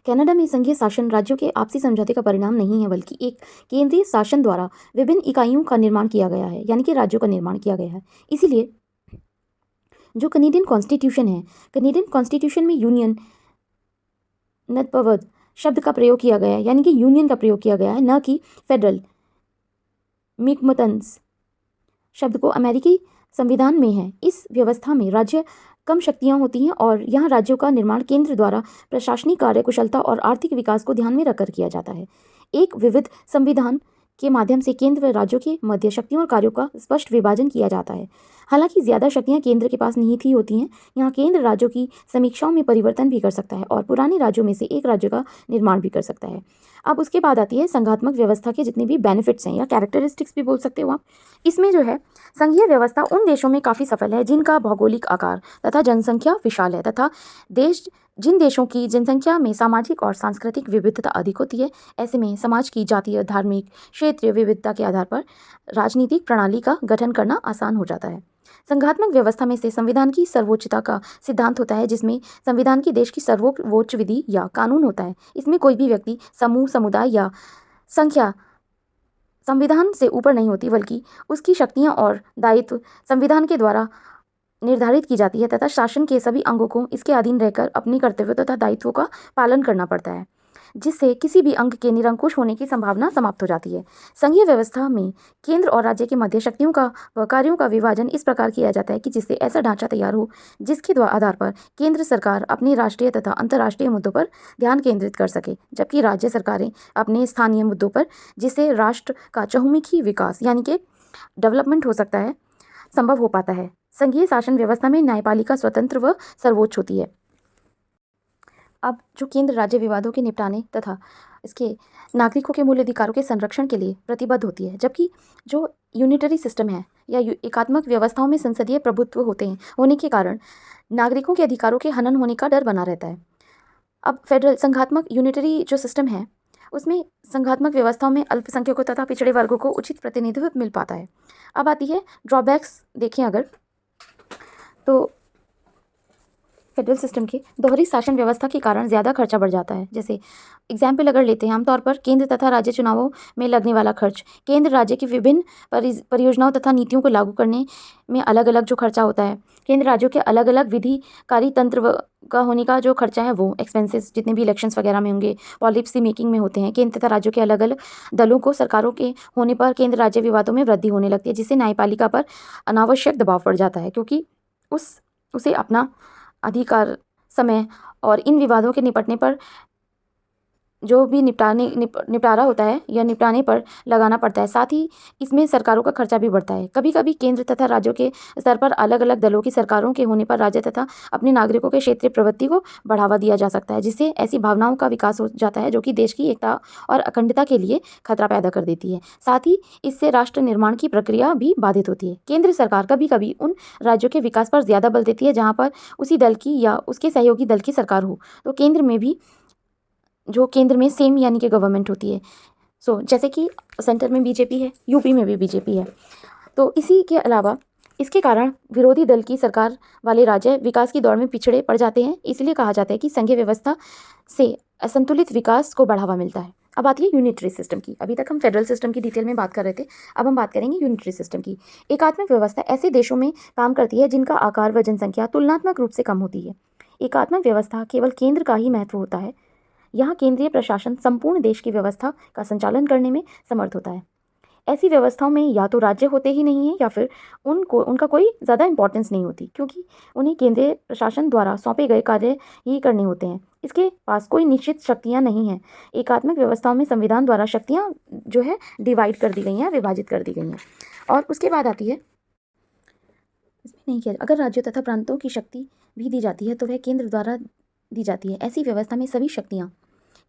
कनाडा में संघीय शासन राज्यों के आपसी समझौते का परिणाम नहीं है, बल्कि एक केंद्रीय शासन द्वारा विभिन्न इकाइयों का निर्माण किया गया है, यानी कि राज्यों का निर्माण किया गया है। इसीलिए जो कनेडियन कॉन्स्टिट्यूशन है, कनेडियन कॉन्स्टिट्यूशन में यूनियन नदपवद शब्द का प्रयोग किया गया है, यानी कि यूनियन का प्रयोग किया गया है, न कि फेडरल मिकमतन्स शब्द को अमेरिकी संविधान में है। इस व्यवस्था में राज्य कम शक्तियां होती हैं और यहाँ राज्यों का निर्माण केंद्र द्वारा प्रशासनिक कार्य कुशलता और आर्थिक विकास को ध्यान में रखकर किया जाता है। एक विविध संविधान के माध्यम से केंद्र व राज्यों के मध्य शक्तियों और कार्यों का स्पष्ट विभाजन किया जाता है। हालांकि ज़्यादा शक्तियां केंद्र के पास निहित ही होती हैं, यहाँ केंद्र राज्यों की समीक्षाओं में परिवर्तन भी कर सकता है और पुराने राज्यों में से एक राज्य का निर्माण भी कर सकता है। अब उसके बाद आती है संघात्मक व्यवस्था के जितने भी बेनिफिट्स हैं या कैरेक्टरिस्टिक्स भी बोल सकते हो आप। इसमें जो है संघीय व्यवस्था उन देशों में काफ़ी सफल है जिनका भौगोलिक आकार तथा जनसंख्या विशाल है तथा जिन देशों की जनसंख्या में सामाजिक और सांस्कृतिक विविधता अधिक होती है। ऐसे में समाज की जातीय, धार्मिक, क्षेत्रीय विविधता के आधार पर राजनीतिक प्रणाली का गठन करना आसान हो जाता है। संघात्मक व्यवस्था में से संविधान की सर्वोच्चता का सिद्धांत होता है, जिसमें संविधान की देश की सर्वोच्च विधि या कानून होता है। इसमें कोई भी व्यक्ति, समूह, समुदाय या संख्या संविधान से ऊपर नहीं होती, बल्कि उसकी शक्तियाँ और दायित्व संविधान के द्वारा निर्धारित की जाती है तथा शासन के सभी अंगों को इसके अधीन रहकर अपने कर्तव्यों तथा दायित्वों का पालन करना पड़ता है, जिससे किसी भी अंग के निरंकुश होने की संभावना समाप्त हो जाती है। संघीय व्यवस्था में केंद्र और राज्य के मध्य शक्तियों का व कार्यों का विभाजन इस प्रकार किया जाता है कि जिससे ऐसा ढांचा तैयार हो जिसके आधार पर केंद्र सरकार अपने राष्ट्रीय तथा अंतर्राष्ट्रीय मुद्दों पर ध्यान केंद्रित कर सके, जबकि राज्य सरकारें अपने स्थानीय मुद्दों पर, जिससे राष्ट्र का चहुमुखी विकास यानी कि डेवलपमेंट हो सकता है, संभव हो पाता है। संघीय शासन व्यवस्था में न्यायपालिका स्वतंत्र व सर्वोच्च होती है। अब जो केंद्र राज्य विवादों के निपटाने तथा इसके नागरिकों के मूल अधिकारों के संरक्षण के लिए प्रतिबद्ध होती है, जबकि जो यूनिटरी सिस्टम है या एकात्मक व्यवस्थाओं में संसदीय प्रभुत्व होने के कारण नागरिकों के अधिकारों के हनन होने का डर बना रहता है। अब फेडरल संघात्मक यूनिटरी जो सिस्टम है उसमें संघात्मक व्यवस्थाओं में अल्पसंख्यकों तथा पिछड़े वर्गों को उचित प्रतिनिधित्व मिल पाता है। अब आती है ड्रॉबैक्स। देखें अगर तो फेडरल सिस्टम के दोहरी शासन व्यवस्था के कारण ज़्यादा खर्चा बढ़ जाता है। जैसे एग्जाम्पल अगर लेते हैं, आमतौर पर केंद्र तथा राज्य चुनावों में लगने वाला खर्च, केंद्र राज्य की विभिन्न परियोजनाओं तथा नीतियों को लागू करने में अलग अलग जो खर्चा होता है, केंद्र राज्यों के अलग अलग विधिकारी तंत्र का होने का जो खर्चा है वो एक्सपेंसेस जितने भी इलेक्शंस वगैरह में होंगे, पॉलिसी मेकिंग में होते हैं। केंद्र तथा राज्यों के अलग अलग दलों को सरकारों के होने पर केंद्र राज्य विवादों में वृद्धि होने लगती है, जिससे न्यायपालिका पर अनावश्यक दबाव पड़ जाता है, क्योंकि उसे अपना अधिकार, समय और इन विवादों के निपटने पर जो भी निपटारा होता है या निपटाने पर लगाना पड़ता है। साथ ही इसमें सरकारों का खर्चा भी बढ़ता है। कभी कभी केंद्र तथा राज्यों के स्तर पर अलग अलग दलों की सरकारों के होने पर राज्य तथा अपने नागरिकों के क्षेत्रीय प्रवृत्ति को बढ़ावा दिया जा सकता है, जिससे ऐसी भावनाओं का विकास हो जाता है जो कि देश की एकता और अखंडता के लिए खतरा पैदा कर देती है। साथ ही इससे राष्ट्र निर्माण की प्रक्रिया भी बाधित होती है। केंद्र सरकार कभी कभी उन राज्यों के विकास पर ज़्यादा बल देती है जहाँ पर उसी दल की या उसके सहयोगी दल की सरकार हो। तो केंद्र में भी जो केंद्र में सेम यानी कि गवर्नमेंट होती है, जैसे कि सेंटर में बीजेपी है, यूपी में भी बीजेपी है। तो इसी के अलावा इसके कारण विरोधी दल की सरकार वाले राज्य विकास की दौड़ में पिछड़े पड़ जाते हैं। इसलिए कहा जाता है कि संघीय व्यवस्था से असंतुलित विकास को बढ़ावा मिलता है। अब आती है यूनिटरी सिस्टम की। अभी तक हम फेडरल सिस्टम की डिटेल में बात कर रहे थे, अब हम बात करेंगे यूनिटरी सिस्टम की। एकात्मक व्यवस्था ऐसे देशों में काम करती है जिनका आकार व जनसंख्या तुलनात्मक रूप से कम होती है। एकात्मक व्यवस्था केवल केंद्र का ही महत्व होता है। यहाँ केंद्रीय प्रशासन संपूर्ण देश की व्यवस्था का संचालन करने में समर्थ होता है। ऐसी व्यवस्थाओं में या तो राज्य होते ही नहीं हैं या फिर उनका कोई ज़्यादा इंपॉर्टेंस नहीं होती, क्योंकि उन्हें केंद्रीय प्रशासन द्वारा सौंपे गए कार्य ही करने होते हैं। इसके पास कोई निश्चित शक्तियाँ नहीं हैं। एकात्मक व्यवस्थाओं में संविधान द्वारा शक्तियाँ जो है डिवाइड कर दी गई हैं, विभाजित कर दी गई हैं। और उसके बाद आती है, इसमें नहीं किया, अगर राज्यों तथा प्रांतों की शक्ति भी दी जाती है तो वह केंद्र द्वारा दी जाती है। ऐसी व्यवस्था में सभी शक्तियाँ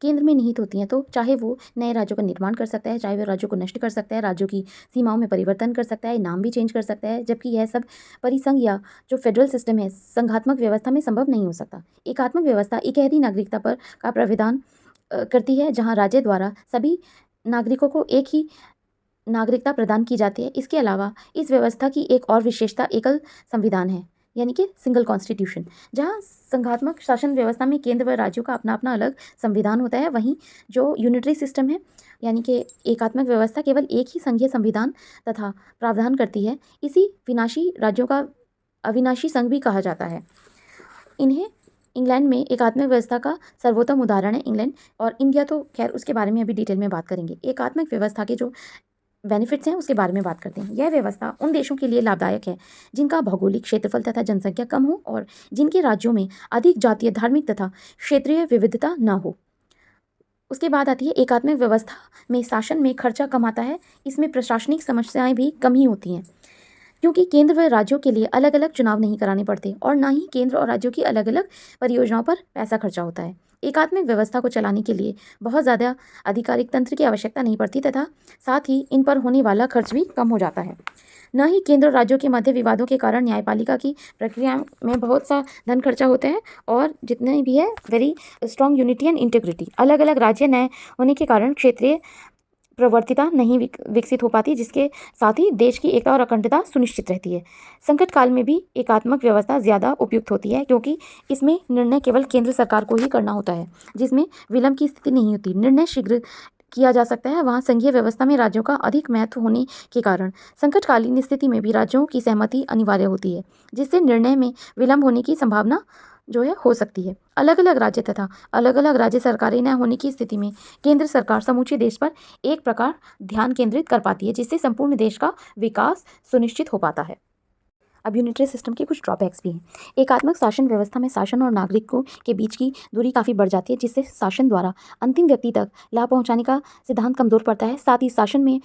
केंद्र में निहित होती हैं, तो चाहे वो नए राज्यों का निर्माण कर सकता है, चाहे वो राज्यों को नष्ट कर सकता है, राज्यों की सीमाओं में परिवर्तन कर सकता है, नाम भी चेंज कर सकता है, जबकि यह सब परिसंघ या जो फेडरल सिस्टम है संघात्मक व्यवस्था में संभव नहीं हो सकता। एकात्मक व्यवस्था इकहरी नागरिकता पर का प्रावधान करती है, जहाँ राज्य द्वारा सभी नागरिकों को एक ही नागरिकता प्रदान की जाती है। इसके अलावा इस व्यवस्था की एक और विशेषता एकल संविधान है, यानी कि सिंगल कॉन्स्टिट्यूशन। जहाँ संघात्मक शासन व्यवस्था में केंद्र व राज्यों का अपना अपना अलग संविधान होता है, वहीं जो यूनिटरी सिस्टम है यानी कि एकात्मक व्यवस्था केवल एक ही संघीय संविधान तथा प्रावधान करती है। इसी विनाशी राज्यों का अविनाशी संघ भी कहा जाता है। इन्हें इंग्लैंड में एकात्मक व्यवस्था का सर्वोत्तम उदाहरण है इंग्लैंड, और इंडिया तो खैर उसके बारे में अभी डिटेल में बात करेंगे। एकात्मक व्यवस्था के जो बेनिफिट्स हैं उसके बारे में बात करते हैं। यह व्यवस्था उन देशों के लिए लाभदायक है जिनका भौगोलिक क्षेत्रफल तथा जनसंख्या कम हो और जिनके राज्यों में अधिक जातीय, धार्मिक तथा क्षेत्रीय विविधता न हो। उसके बाद आती है एकात्मक व्यवस्था में शासन में खर्चा कम आता है। इसमें प्रशासनिक समस्याएं भी कम ही होती हैं, क्योंकि केंद्र व राज्यों के लिए अलग अलग चुनाव नहीं कराने पड़ते और ना ही केंद्र और राज्यों की अलग अलग परियोजनाओं पर पैसा खर्चा होता है। एकात्मक व्यवस्था को चलाने के लिए बहुत ज़्यादा आधिकारिक तंत्र की आवश्यकता नहीं पड़ती तथा साथ ही इन पर होने वाला खर्च भी कम हो जाता है। न ही केंद्र और राज्यों के मध्य विवादों के कारण न्यायपालिका की प्रक्रिया में बहुत सा धन खर्चा होता है, और जितने भी है very strong unity and integrity. अलग अलग राज्य नए होने के कारण क्षेत्रीय प्रवर्तिता नहीं विकसित हो पाती, जिसके साथ ही देश की एकता और अखंडता सुनिश्चित रहती है। संकट काल में भी एकात्मक व्यवस्था ज़्यादा उपयुक्त होती है, क्योंकि इसमें निर्णय केवल केंद्र सरकार को ही करना होता है, जिसमें विलंब की स्थिति नहीं होती। निर्णय शीघ्र किया जा सकता है। वहाँ संघीय व्यवस्था में राज्यों का अधिक महत्व होने के कारण संकटकालीन स्थिति में भी राज्यों की सहमति अनिवार्य होती है, जिससे निर्णय में विलंब होने की संभावना जो है हो सकती है। अलग अलग राज्य तथा अलग अलग राज्य सरकारें न होने की स्थिति में केंद्र सरकार समूचे देश पर एक प्रकार ध्यान केंद्रित कर पाती है, जिससे संपूर्ण देश का विकास सुनिश्चित हो पाता है। अब यूनिटरी सिस्टम के कुछ ड्रॉबैक्स भी हैं। एकात्मक शासन व्यवस्था में शासन और नागरिकों के बीच की दूरी काफ़ी बढ़ जाती है, जिससे शासन द्वारा अंतिम व्यक्ति तक लाभ पहुंचाने का सिद्धांत कमजोर पड़ता है। साथ ही शासन में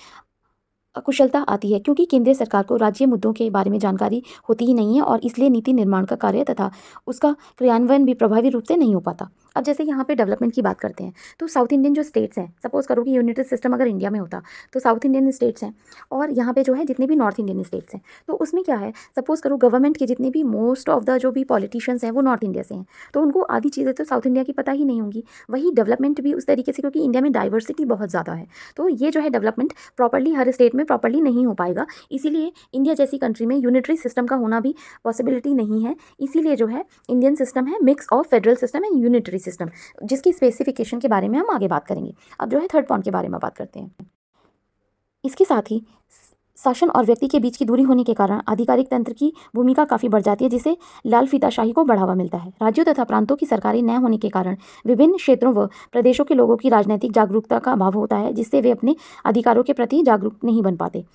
अकुशलता आती है, क्योंकि केंद्रीय सरकार को राज्य मुद्दों के बारे में जानकारी होती ही नहीं है और इसलिए नीति निर्माण का कार्य तथा उसका क्रियान्वयन भी प्रभावी रूप से नहीं हो पाता। अब जैसे यहाँ पे डेवलपमेंट की बात करते हैं, तो साउथ इंडियन जो स्टेट्स हैं, सपोज करो कि यूनिटरी सिस्टम अगर इंडिया में होता तो साउथ इंडियन स्टेट्स हैं और यहाँ पे जो है जितने भी नॉर्थ इंडियन स्टेट्स हैं, तो उसमें क्या है, सपोज करो गवर्नमेंट के जितने भी मोस्ट ऑफ द जो भी पॉलिटिशियंस हैं वो नॉर्थ इंडिया से हैं, तो उनको आधी चीज़ें तो साउथ इंडिया की पता ही नहीं होंगी। वही डेवलपमेंट भी उस तरीके से, क्योंकि इंडिया में डाइवर्सिटी बहुत ज़्यादा है, तो ये जो है डेवलपमेंट प्रॉपर्ली हर स्टेट में प्रॉपर्ली नहीं हो पाएगा। इसीलिए इंडिया जैसी कंट्री में यूनिटरी सिस्टम का होना भी पॉसिबिलिटी नहीं है। इसीलिए जो है इंडियन सिस्टम है mix of federal system and unitary system, जिसकी स्पेसिफिकेशन के बारे में हम आगे बात करेंगे। अब जो है थर्ड पॉइंट के बारे में बात करते हैं। इसके साथ ही शासन और व्यक्ति के बीच की दूरी होने के कारण आधिकारिक तंत्र की भूमिका काफ़ी बढ़ जाती है, जिससे लाल फीताशाही को बढ़ावा मिलता है। राज्यों तथा प्रांतों की सरकारें न होने के कारण विभिन्न क्षेत्रों व प्रदेशों के लोगों की राजनीतिक जागरूकता का अभाव होता है, जिससे वे अपने अधिकारों के प्रति जागरूक नहीं बन पाते।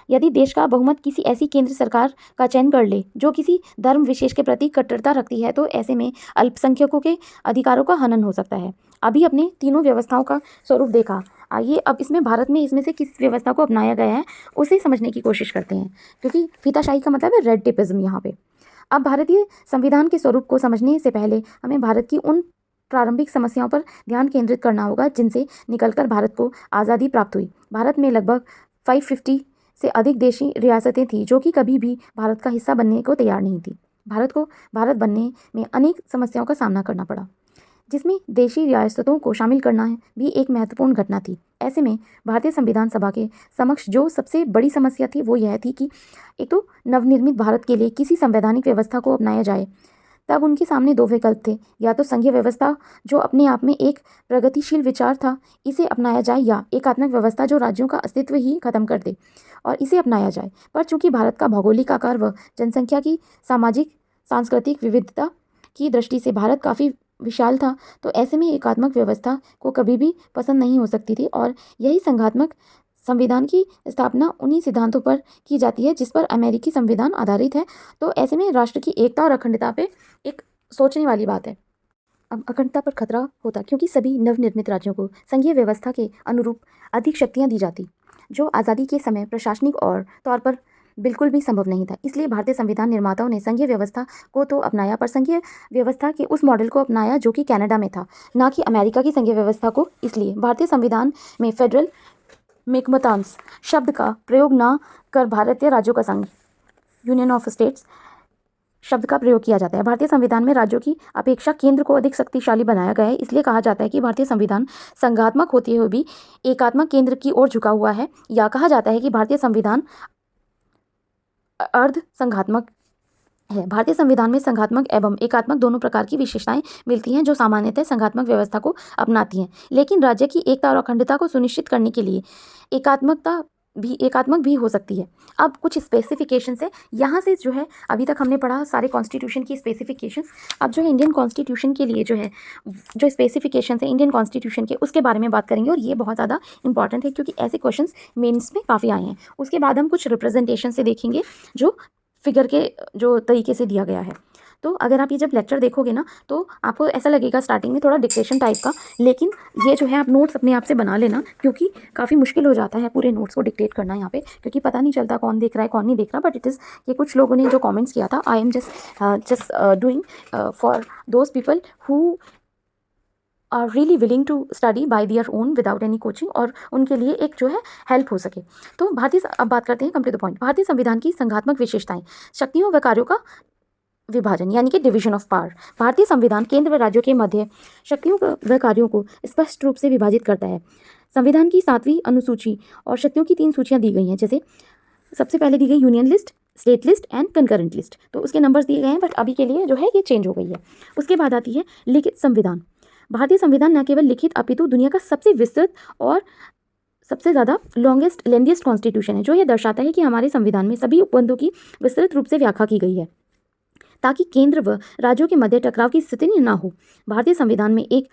यदि देश का बहुमत किसी ऐसी केंद्र सरकार का चयन कर ले जो किसी धर्म विशेष के प्रति कट्टरता रखती है, तो ऐसे में अल्पसंख्यकों के अधिकारों का हनन हो सकता है। अभी अपने तीनों व्यवस्थाओं का स्वरूप देखा, आइए अब इसमें भारत में इसमें से किस व्यवस्था को अपनाया गया है उसे समझने की कोशिश करते हैं, क्योंकि फीताशाही का मतलब है रेड टेपिज्म यहाँ पे। अब भारतीय संविधान के स्वरूप को समझने से पहले हमें भारत की उन प्रारंभिक समस्याओं पर ध्यान केंद्रित करना होगा जिनसे निकलकर भारत को आज़ादी प्राप्त हुई। भारत में लगभग 550 से अधिक देशी रियासतें थीं जो कि कभी भी भारत का हिस्सा बनने को तैयार नहीं थी। भारत को भारत बनने में अनेक समस्याओं का सामना करना पड़ा, जिसमें देशी रियासतों को शामिल करना भी एक महत्वपूर्ण घटना थी। ऐसे में भारतीय संविधान सभा के समक्ष जो सबसे बड़ी समस्या थी वो यह थी कि एक तो नवनिर्मित भारत के लिए किसी संवैधानिक व्यवस्था को अपनाया जाए। तब उनके सामने दो विकल्प थे, या तो संघीय व्यवस्था जो अपने आप में एक प्रगतिशील विचार था, इसे अपनाया जाए, या एकात्मक व्यवस्था जो राज्यों का अस्तित्व ही खत्म कर दे और इसे अपनाया जाए। पर चूंकि भारत का भौगोलिक आकार व जनसंख्या की सामाजिक सांस्कृतिक विविधता की दृष्टि से भारत काफ़ी विशाल था, तो ऐसे में एकात्मक व्यवस्था को कभी भी पसंद नहीं हो सकती थी और यही संघात्मक संविधान की स्थापना उन्हीं सिद्धांतों पर की जाती है जिस पर अमेरिकी संविधान आधारित है। तो ऐसे में राष्ट्र की एकता और अखंडता पे एक सोचने वाली बात है। अब अखंडता पर खतरा होता क्योंकि सभी नवनिर्मित राज्यों को संघीय व्यवस्था के अनुरूप अधिक शक्तियां दी जाती, जो आज़ादी के समय प्रशासनिक और तौर पर बिल्कुल भी संभव नहीं था। इसलिए भारतीय संविधान निर्माताओं ने संघीय व्यवस्था को तो अपनाया, पर संघीय व्यवस्था के उस मॉडल को अपनाया जो कि कनाडा में था, ना कि अमेरिका की संघीय व्यवस्था को। इसलिए भारतीय संविधान में फेडरल मेकमतांस शब्द का प्रयोग न कर भारतीय राज्यों का संघ, यूनियन ऑफ स्टेट्स शब्द का प्रयोग किया जाता है। भारतीय संविधान में राज्यों की अपेक्षा केंद्र को अधिक शक्तिशाली बनाया गया है। इसलिए कहा जाता है कि भारतीय संविधान संघात्मक होते हुए भी एकात्मक केंद्र की ओर झुका हुआ है, या कहा जाता है कि भारतीय संविधान अर्ध संघात्मक है। भारतीय संविधान में संघात्मक एवं एकात्मक दोनों प्रकार की विशेषताएं मिलती हैं जो सामान्यतः संघात्मक व्यवस्था को अपनाती हैं, लेकिन राज्य की एकता और अखंडता को सुनिश्चित करने के लिए एकात्मक भी हो सकती है। अब कुछ स्पेसिफिकेशंस है, यहाँ से जो है अभी तक हमने पढ़ा सारे कॉन्स्टिट्यूशन की स्पेसिफिकेशंस। अब जो है इंडियन कॉन्स्टिट्यूशन के लिए जो है जो स्पेसिफिकेशंस है इंडियन कॉन्स्टिट्यूशन के, उसके बारे में बात करेंगे और ये बहुत ज़्यादा इंपॉर्टेंट है क्योंकि ऐसे क्वेश्चंस मेंस में काफ़ी आए हैं। उसके बाद हम कुछ रिप्रेजेंटेशन से देखेंगे जो फिगर के जो तरीके से दिया गया है। तो अगर आप ये जब लेक्चर देखोगे ना तो आपको ऐसा लगेगा स्टार्टिंग में थोड़ा डिक्टेशन टाइप का, लेकिन ये जो है आप नोट्स अपने आप से बना लेना क्योंकि काफ़ी मुश्किल हो जाता है पूरे नोट्स को डिक्टेट करना यहाँ पे, क्योंकि पता नहीं चलता कौन देख रहा है कौन नहीं देख रहा। बट इट इज़ ये कुछ लोगों ने जो कमेंट्स किया था, I am just doing for those people who are really willing to study by their own without any coaching, और उनके लिए एक जो है हेल्प हो सके। तो अब बात करते हैं कम टू द पॉइंट। भारतीय संविधान की संघात्मक विशेषताएं, शक्तियों व कार्यों का विभाजन यानी कि डिवीजन ऑफ पावर। भारतीय संविधान केंद्र व राज्यों के मध्य शक्तियों व कार्यों को स्पष्ट रूप से विभाजित करता है। संविधान की 7वीं अनुसूची और शक्तियों की 3 सूचियां दी गई हैं, जैसे सबसे पहले दी गई union list, state list and concurrent list. तो उसके नंबर्स दिए गए हैं, बट अभी के लिए जो है ये चेंज हो गई है। उसके बाद आती है लिखित संविधान। भारतीय संविधान न केवल लिखित अपितु दुनिया का सबसे विस्तृत और सबसे ज़्यादा लेंथीएस्ट कॉन्स्टिट्यूशन है, जो यह दर्शाता है कि हमारे संविधान में सभी उपबंधों की विस्तृत रूप से व्याख्या की गई है ताकि केंद्र व राज्यों के मध्य टकराव की स्थिति न हो। भारतीय संविधान में एक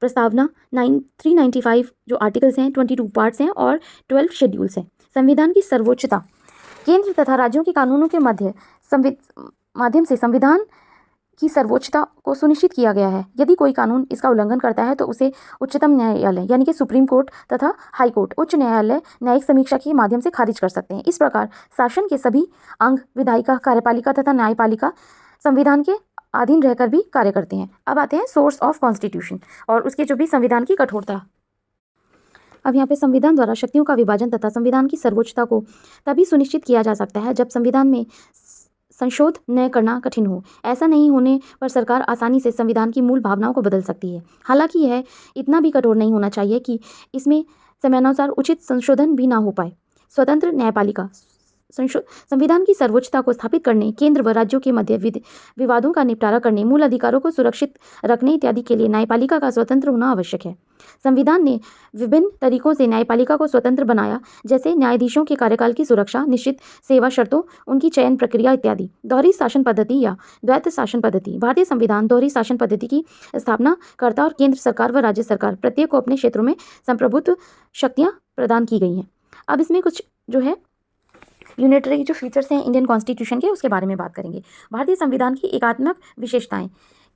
प्रस्तावना 395 जो आर्टिकल्स हैं, 22 पार्ट्स हैं और 12 शेड्यूल्स हैं। संविधान की सर्वोच्चता, केंद्र तथा राज्यों के कानूनों के माध्यम से संविधान की सर्वोच्चता को सुनिश्चित किया गया है। यदि कोई कानून इसका उल्लंघन करता है तो उसे उच्चतम न्यायालय यानी कि सुप्रीम कोर्ट तथा हाई कोर्ट, उच्च न्यायालय न्यायिक समीक्षा के माध्यम से खारिज कर सकते हैं। इस प्रकार शासन के सभी अंग, विधायिका, कार्यपालिका तथा न्यायपालिका संविधान के अधीन रहकर भी कार्य करते हैं। अब आते हैं सोर्स ऑफ कॉन्स्टिट्यूशन और उसके जो भी संविधान की कठोरता। अब यहाँ पे संविधान द्वारा शक्तियों का विभाजन तथा संविधान की सर्वोच्चता को तभी सुनिश्चित किया जा सकता है जब संविधान में संशोध न करना कठिन हो। ऐसा नहीं होने पर सरकार आसानी से संविधान की मूल भावनाओं को बदल सकती है। हालांकि यह इतना भी कठोर नहीं होना चाहिए कि इसमें समयानुसार उचित संशोधन भी ना हो पाए। स्वतंत्र न्यायपालिका, संविधान की सर्वोच्चता को स्थापित करने, केंद्र व राज्यों के मध्य विवादों का निपटारा करने, मूल अधिकारों को सुरक्षित रखने इत्यादि के लिए न्यायपालिका का स्वतंत्र होना आवश्यक है। संविधान ने विभिन्न तरीकों से न्यायपालिका को स्वतंत्र बनाया, जैसे न्यायाधीशों के कार्यकाल की सुरक्षा, निश्चित सेवा शर्तों, उनकी चयन प्रक्रिया इत्यादि। दोहरी शासन पद्धति या द्वैत शासन पद्धति। भारतीय संविधान दोहरी शासन पद्धति की स्थापना करता और केंद्र सरकार व राज्य सरकार प्रत्येक को अपने क्षेत्रों में संप्रभुत्व शक्तियाँ प्रदान की गई हैं। अब इसमें कुछ जो है यूनिटरी जो फीचर्स हैं इंडियन कॉन्स्टिट्यूशन के, उसके बारे में बात करेंगे। भारतीय संविधान की एकात्मक विशेषताएं,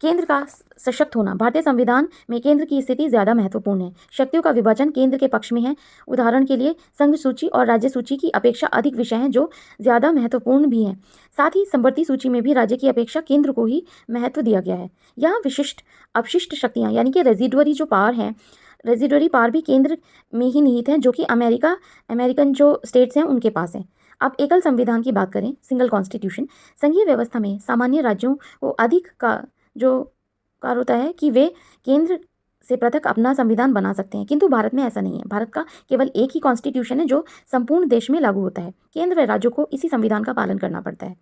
केंद्र का सशक्त होना। भारतीय संविधान में केंद्र की स्थिति ज़्यादा महत्वपूर्ण है। शक्तियों का विभाजन केंद्र के पक्ष में है। उदाहरण के लिए संघ सूची और राज्य सूची की अपेक्षा अधिक विषय हैं जो ज़्यादा महत्वपूर्ण भी हैं। साथ ही समवर्ती सूची में भी राज्य की अपेक्षा केंद्र को ही महत्व दिया गया है। यहाँ विशिष्ट अपशिष्ट शक्तियाँ यानी कि रेजिडुअरी जो पावर हैं, रेजिडुअरी पावर भी केंद्र में ही निहित हैं, जो कि अमेरिकन जो स्टेट्स हैं उनके पास हैं। अब एकल संविधान की बात करें, सिंगल कॉन्स्टिट्यूशन। संघीय व्यवस्था में सामान्य राज्यों को अधिक का जो कार होता है कि वे केंद्र से पृथक अपना संविधान बना सकते हैं, किंतु भारत में ऐसा नहीं है। भारत का केवल एक ही कॉन्स्टिट्यूशन है जो संपूर्ण देश में लागू होता है। केंद्र व राज्यों को इसी संविधान का पालन करना पड़ता है।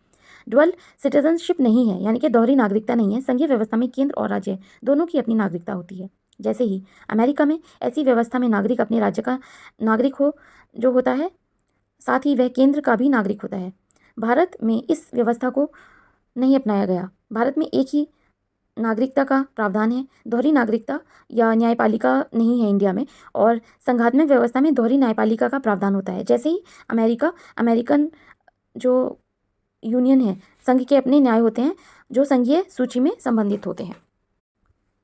डुअल सिटीजनशिप नहीं है, यानी कि दोहरी नागरिकता नहीं है। संघीय व्यवस्था में केंद्र और राज्य दोनों की अपनी नागरिकता होती है। जैसे ही अमेरिका में ऐसी व्यवस्था में नागरिक अपने राज्य का नागरिक जो होता है, साथ ही वह केंद्र का भी नागरिक होता है। भारत में इस व्यवस्था को नहीं अपनाया गया। भारत में एक ही नागरिकता का प्रावधान है। दोहरी नागरिकता या न्यायपालिका नहीं है इंडिया में, और संघात्मक व्यवस्था में दोहरी न्यायपालिका का प्रावधान होता है। जैसे ही अमेरिकन जो यूनियन है, संघ के अपने न्याय होते हैं जो संघीय सूची में संबंधित होते हैं।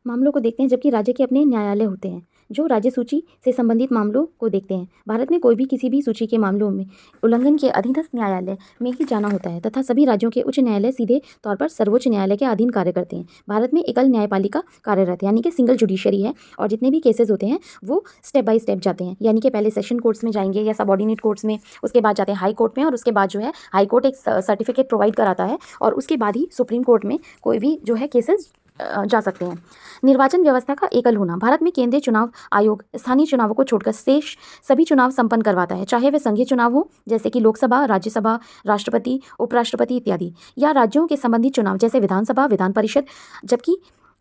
मामलों को देखते हैं, जबकि राज्य के अपने न्यायालय होते हैं जो राज्य सूची से संबंधित मामलों को देखते हैं। भारत में कोई भी किसी भी सूची के मामलों में उल्लंघन के अधीनस्थ न्यायालय में ही जाना होता है, तथा सभी राज्यों के उच्च न्यायालय सीधे तौर पर सर्वोच्च न्यायालय के अधीन कार्य करते हैं। भारत में एकल न्यायपालिका कार्यरत, यानी कि सिंगल जुडिशरी है, और जितने भी केसेस होते हैं वो स्टेप बाय स्टेप जाते हैं, यानी कि पहले सेशन कोर्ट्स में जाएंगे या सबऑर्डिनेट कोर्ट्स में, उसके बाद जाते हैं हाई कोर्ट में, और उसके बाद जो है हाई कोर्ट एक सर्टिफिकेट प्रोवाइड कराता है, और उसके बाद ही सुप्रीम कोर्ट में कोई भी जो है केसेस जा सकते हैं। निर्वाचन व्यवस्था का एकल होना। भारत में केंद्रीय चुनाव आयोग स्थानीय चुनावों को छोड़कर शेष सभी चुनाव संपन्न करवाता है, चाहे वे संघीय चुनाव हो जैसे कि लोकसभा, राज्यसभा, राष्ट्रपति, उपराष्ट्रपति इत्यादि, या राज्यों के संबंधित चुनाव जैसे विधानसभा, विधान परिषद। जबकि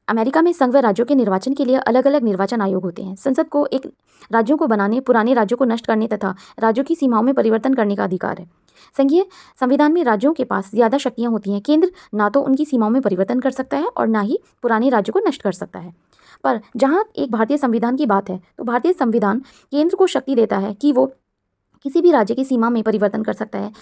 अमेरिका में संघ व राज्यों के निर्वाचन के लिए अलग अलग निर्वाचन आयोग होते हैं। संसद को एक राज्यों को बनाने, पुराने राज्यों को नष्ट करने तथा राज्यों की सीमाओं में परिवर्तन करने का अधिकार है। संघीय संविधान में राज्यों के पास ज्यादा शक्तियां होती हैं। केंद्र ना तो उनकी सीमाओं में परिवर्तन कर सकता है और ना ही पुराने राज्यों को नष्ट कर सकता है। पर जहां एक भारतीय संविधान की बात है, तो भारतीय संविधान केंद्र को शक्ति देता है कि वो किसी भी राज्य की सीमा में परिवर्तन कर सकता है,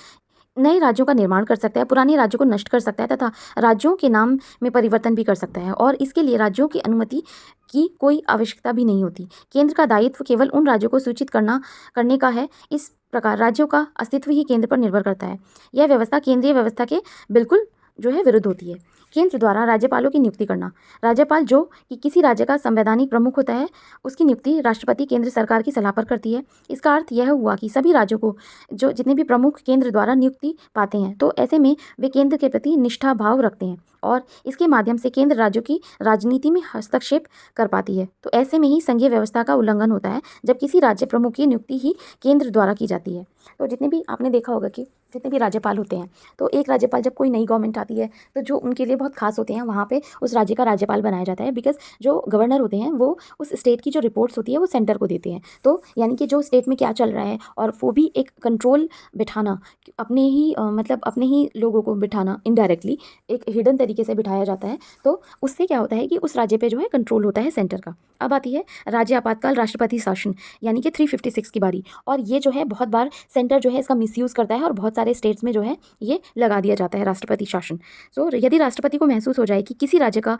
नए राज्यों का निर्माण कर सकता है, पुराने राज्यों को नष्ट कर सकता है तथा राज्यों के नाम में परिवर्तन भी कर सकता है, और इसके लिए राज्यों की अनुमति की कोई आवश्यकता भी नहीं होती। केंद्र का दायित्व केवल उन राज्यों को सूचित करने का है। इस प्रकार राज्यों का अस्तित्व ही केंद्र पर निर्भर करता है। यह व्यवस्था केंद्रीय व्यवस्था के बिल्कुल जो है विरुद्ध होती है। केंद्र द्वारा राज्यपालों की नियुक्ति करना। राज्यपाल जो कि किसी राज्य का संवैधानिक प्रमुख होता है, उसकी नियुक्ति राष्ट्रपति केंद्र सरकार की सलाह पर करती है। इसका अर्थ यह हुआ कि सभी राज्यों को जो जितने भी प्रमुख केंद्र द्वारा नियुक्ति पाते हैं, तो ऐसे में वे केंद्र के प्रति निष्ठा भाव रखते हैं, और इसके माध्यम से केंद्र राज्यों की राजनीति में हस्तक्षेप कर पाती है। तो ऐसे में ही संघीय व्यवस्था का उल्लंघन होता है, जब किसी राज्य प्रमुख की नियुक्ति ही केंद्र द्वारा की जाती है। तो जितने भी आपने देखा होगा कि जितने भी राज्यपाल होते हैं, तो एक राज्यपाल जब कोई नई गवर्नमेंट आती है, तो जो उनके लिए बहुत खास होते हैं, वहाँ पे उस राज्य का राज्यपाल बनाया जाता है, बिकॉज जो गवर्नर होते हैं वो उस स्टेट की जो रिपोर्ट्स होती है वो सेंटर को देते हैं। तो यानी कि जो स्टेट में क्या चल रहा है, और वो भी एक कंट्रोल बिठाना, अपने ही मतलब अपने ही लोगों को बिठाना, इनडायरेक्टली एक हिडन तरीके से बिठाया जाता है। तो उससे क्या होता है कि उस राज्य पे जो है कंट्रोल होता है सेंटर का। अब आती है राज्य आपातकाल राष्ट्रपति शासन, यानी कि 356 की बारी, और ये जो है बहुत बार सेंटर जो है इसका मिसयूज़ करता है, और बहुत सारे स्टेट्स में जो है ये लगा दिया जाता है राष्ट्रपति शासन। सो यदि राष्ट्रपति को महसूस हो जाए कि किसी राज्य का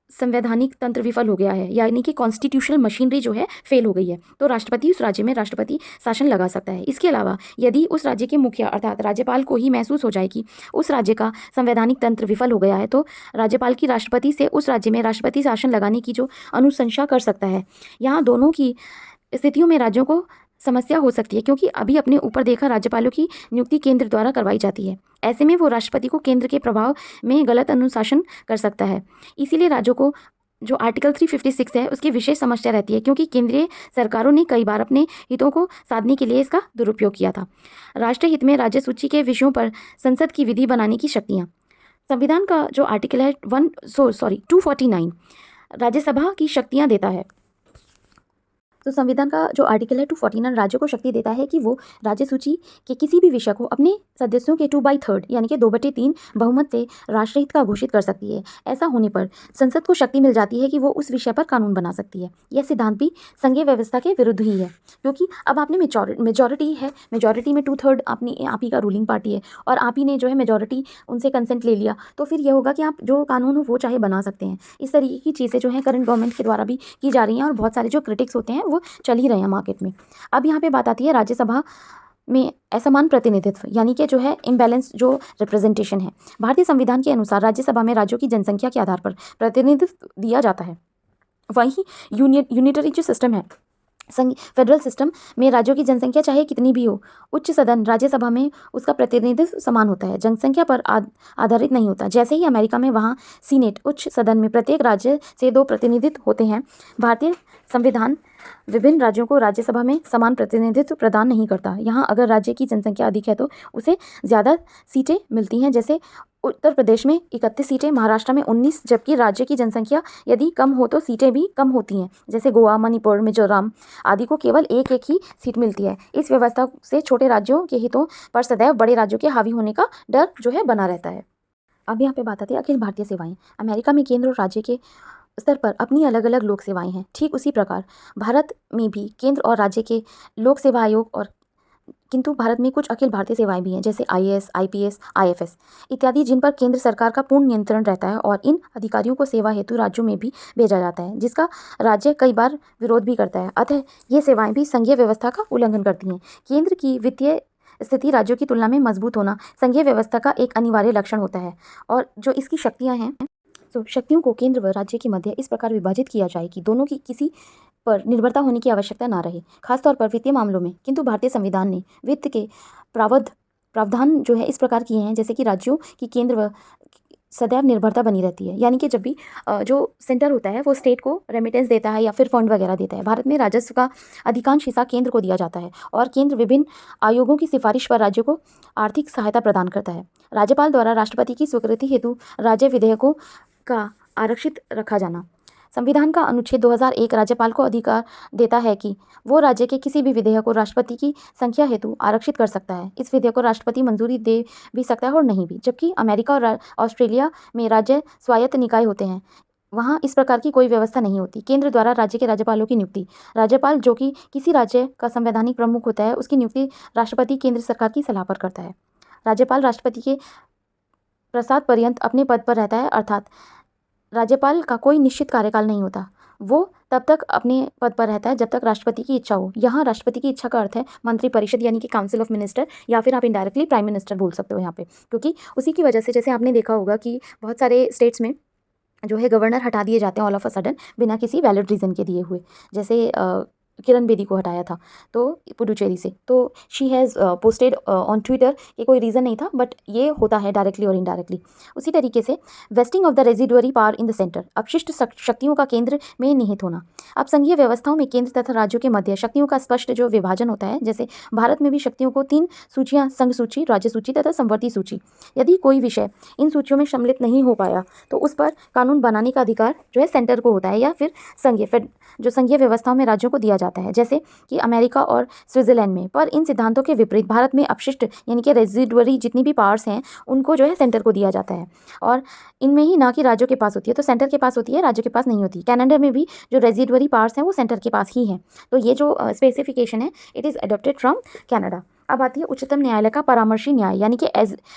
संवैधानिक तंत्र विफल हो गया है, यानी कि कॉन्स्टिट्यूशनल मशीनरी जो है फेल हो गई है, तो राष्ट्रपति उस राज्य में राष्ट्रपति शासन लगा सकता है। इसके अलावा यदि उस राज्य के मुखिया अर्थात राज्यपाल को ही महसूस हो जाए कि उस राज्य का संवैधानिक तंत्र विफल हो गया है, तो राज्यपाल की राष्ट्रपति से उस राज्य में राष्ट्रपति शासन लगाने की जो अनुशंसा कर सकता है। यहाँ दोनों की स्थितियों में राज्यों को समस्या हो सकती है, क्योंकि अभी अपने ऊपर देखा राज्यपालों की नियुक्ति केंद्र द्वारा करवाई जाती है। ऐसे में वो राष्ट्रपति को केंद्र के प्रभाव में गलत अनुशासन कर सकता है। इसीलिए राज्यों को जो आर्टिकल 356 है उसकी विशेष समस्या रहती है, क्योंकि केंद्रीय सरकारों ने कई बार अपने हितों को साधने के लिए इसका दुरुपयोग किया था। राष्ट्रीय हित में राज्य सूची के विषयों पर संसद की विधि बनाने की शक्तियाँ। संविधान का जो आर्टिकल है 249 राज्यसभा की शक्तियाँ देता है। तो संविधान का जो आर्टिकल है 249 राज्यों को शक्ति देता है कि वो राज्य सूची के किसी भी विषय को अपने सदस्यों के 2/3 यानी कि 2/3 बहुमत से राष्ट्रहित का घोषित कर सकती है। ऐसा होने पर संसद को शक्ति मिल जाती है कि वो उस विषय पर कानून बना सकती है। यह सिद्धांत भी संघीय व्यवस्था के विरुद्ध ही है, क्योंकि अब आपने मेजॉरिटी है, मेजॉरिटी में 2/3 आप ही का रूलिंग पार्टी है, और आप ही ने जो है मेजॉरिटी उनसे कंसेंट ले लिया, तो फिर यह होगा कि आप जो कानून हो वो चाहे बना सकते हैं। इस तरीके की चीज़ें जो हैं करंट गवर्नमेंट के द्वारा भी की जा रही हैं, और बहुत सारे जो क्रिटिक्स होते हैं वो चल ही रहे हैं मार्केट में। अब यहाँ पे बात आती है राज्यसभा में असमान प्रतिनिधित्व, यानी कि जो है इम्बैलेंस जो रिप्रेजेंटेशन है। भारतीय संविधान के अनुसार राज्यसभा में राज्यों की जनसंख्या के आधार पर प्रतिनिधित्व दिया जाता है। वहीं यूनिटरी जो सिस्टम है फेडरल सिस्टम में राज्यों की जनसंख्या चाहे कितनी भी हो, उच्च सदन राज्यसभा में उसका प्रतिनिधित्व समान होता है, जनसंख्या पर आधारित नहीं होता। जैसे ही अमेरिका में वहाँ सीनेट उच्च सदन में प्रत्येक राज्य से 2 प्रतिनिधित्व होते हैं, भारतीय संविधान विभिन्न राज्यों को राज्यसभा में समान प्रतिनिधित्व प्रदान नहीं करता। यहाँ अगर राज्य की जनसंख्या अधिक है तो उसे ज़्यादा सीटें मिलती हैं। जैसे उत्तर प्रदेश में 31 सीटें, महाराष्ट्र में 19, जबकि राज्य की जनसंख्या यदि कम हो तो सीटें भी कम होती हैं। जैसे गोवा, मणिपुर, मिजोरम आदि को केवल एक एक ही सीट मिलती है। इस व्यवस्था से छोटे राज्यों के हितों पर सदैव बड़े राज्यों के हावी होने का डर जो है बना रहता है। अब यहाँ पे बात आती है अखिल भारतीय सेवाएं। अमेरिका में केंद्र और राज्य के स्तर पर अपनी अलग अलग लोक सेवाएं हैं। ठीक उसी प्रकार भारत में भी केंद्र और राज्य के लोक सेवा आयोग और किंतु भारत में कुछ अखिल भारतीय सेवाएं भी हैं, जैसे IAS, IPS, IFS इत्यादि, जिन पर केंद्र सरकार का पूर्ण नियंत्रण रहता है और इन अधिकारियों को सेवा हेतु राज्यों में भी भेजा जाता है, जिसका राज्य कई बार विरोध भी करता है। अतः ये सेवाएं भी संघीय व्यवस्था का उल्लंघन करती हैं। केंद्र की वित्तीय स्थिति राज्यों की तुलना में मजबूत होना संघीय व्यवस्था का एक अनिवार्य लक्षण होता है। और जो इसकी शक्तियाँ हैं, तो शक्तियों को केंद्र व राज्य के मध्य इस प्रकार विभाजित किया जाए कि दोनों की किसी पर निर्भरता होने की आवश्यकता ना रहे, खासतौर पर वित्तीय मामलों में। किंतु भारतीय संविधान ने वित्त के प्रावधान जो है इस प्रकार किए हैं जैसे कि राज्यों की केंद्र व सदैव निर्भरता बनी रहती है। यानी कि जब भी जो सेंटर होता है वो स्टेट को रेमिटेंस देता है या फिर फंड वगैरह देता है। भारत में राजस्व का अधिकांश हिस्सा केंद्र को दिया जाता है और केंद्र विभिन्न आयोगों की सिफारिश पर राज्यों को आर्थिक सहायता प्रदान करता है। राज्यपाल द्वारा राष्ट्रपति की स्वीकृति हेतु राज्य विधेयकों का आरक्षित रखा जाना। संविधान का अनुच्छेद 2001 राज्यपाल को अधिकार देता है कि वो राज्य के किसी भी विधेयक को राष्ट्रपति की संख्या हेतु आरक्षित कर सकता है। इस विधेयक को राष्ट्रपति मंजूरी दे भी सकता है और नहीं भी। जबकि अमेरिका और ऑस्ट्रेलिया में राज्य स्वायत्त निकाय होते हैं, वहाँ इस प्रकार की कोई व्यवस्था नहीं होती। केंद्र द्वारा राज्य के राज्यपालों की नियुक्ति। राज्यपाल जो कि किसी राज्य का संवैधानिक प्रमुख होता है, उसकी नियुक्ति राष्ट्रपति केंद्र सरकार की सलाह पर करता है। राज्यपाल राष्ट्रपति के प्रसाद पर्यंत अपने पद पर रहता है, अर्थात राज्यपाल का कोई निश्चित कार्यकाल नहीं होता। वो तब तक अपने पद पर रहता है जब तक राष्ट्रपति की इच्छा हो। यहाँ राष्ट्रपति की इच्छा का अर्थ है मंत्रिपरिषद, यानी कि काउंसिल ऑफ मिनिस्टर, या फिर आप इनडायरेक्टली प्राइम मिनिस्टर बोल सकते हो यहाँ पे, क्योंकि उसी की वजह से जैसे आपने देखा होगा कि बहुत सारे स्टेट्स में जो है गवर्नर हटा दिए जाते हैं ऑल ऑफ अ सडन बिना किसी वैलिड रीज़न के दिए हुए। जैसे किरण बेदी को हटाया था तो पुडुचेरी से, तो she has posted on Twitter, ये कोई रीज़न नहीं था, बट ये होता है डायरेक्टली और इनडायरेक्टली। उसी तरीके से wasting of the residuary power in the centre, अपशिष्ट शक्तियों का केंद्र में निहित होना। अब संघीय व्यवस्थाओं में केंद्र तथा राज्यों के मध्य शक्तियों का स्पष्ट जो विभाजन होता है, जैसे भारत में भी शक्तियों को 3 सूचियाँ, संघ सूची, राज्य सूची तथा संवर्ती सूची। यदि कोई विषय इन सूचियों में सम्मिलित नहीं हो पाया तो उस पर कानून बनाने का अधिकार जो है सेंटर को होता है, या फिर संघीय व्यवस्थाओं में राज्यों को दिया जाता है, जैसे कि अमेरिका और स्विट्जरलैंड में। पर इन सिद्धांतों के विपरीत भारत में अपशिष्ट यानी कि रेजिडुअरी जितनी भी पावर्स हैं उनको जो है सेंटर को दिया जाता है, और इनमें ही ना कि राज्यों के पास होती है, तो सेंटर के पास होती है, राज्यों के पास नहीं होती। कनाडा में भी जो रेजिडुअरी पावर्स हैं वो सेंटर के पास ही हैं। तो ये जो स्पेसिफिकेशन है it is adopted from Canada. अब आती है उच्चतम न्यायालय का परामर्शी न्याय, यानी कि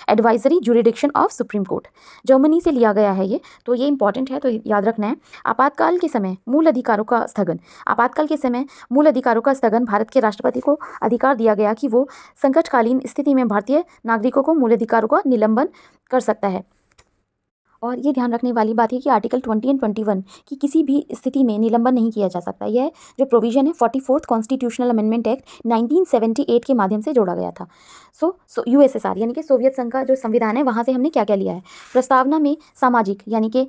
advisory jurisdiction of supreme court. Germany से लिया गया है ये, तो ये इंपॉर्टेंट है, तो याद रखना है। आपातकाल के समय मूल अधिकारों का स्थगन। आपातकाल के समय मूल अधिकारों का स्थगन, भारत के राष्ट्रपति को अधिकार दिया गया कि वो संकटकालीन स्थिति में भारतीय नागरिकों को मूल अधिकारों का निलंबन कर सकता है। और ये ध्यान रखने वाली बात है कि आर्टिकल 20 एंड 21 की किसी भी स्थिति में निलंबन नहीं किया जा सकता। यह जो प्रोविजन है 44th कॉन्स्टिट्यूशनल अमेंडमेंट एक्ट 1978 के माध्यम से जोड़ा गया था। सो USSR यानी कि सोवियत संघ का जो संविधान है वहाँ से हमने क्या क्या लिया है। प्रस्तावना में सामाजिक यानी कि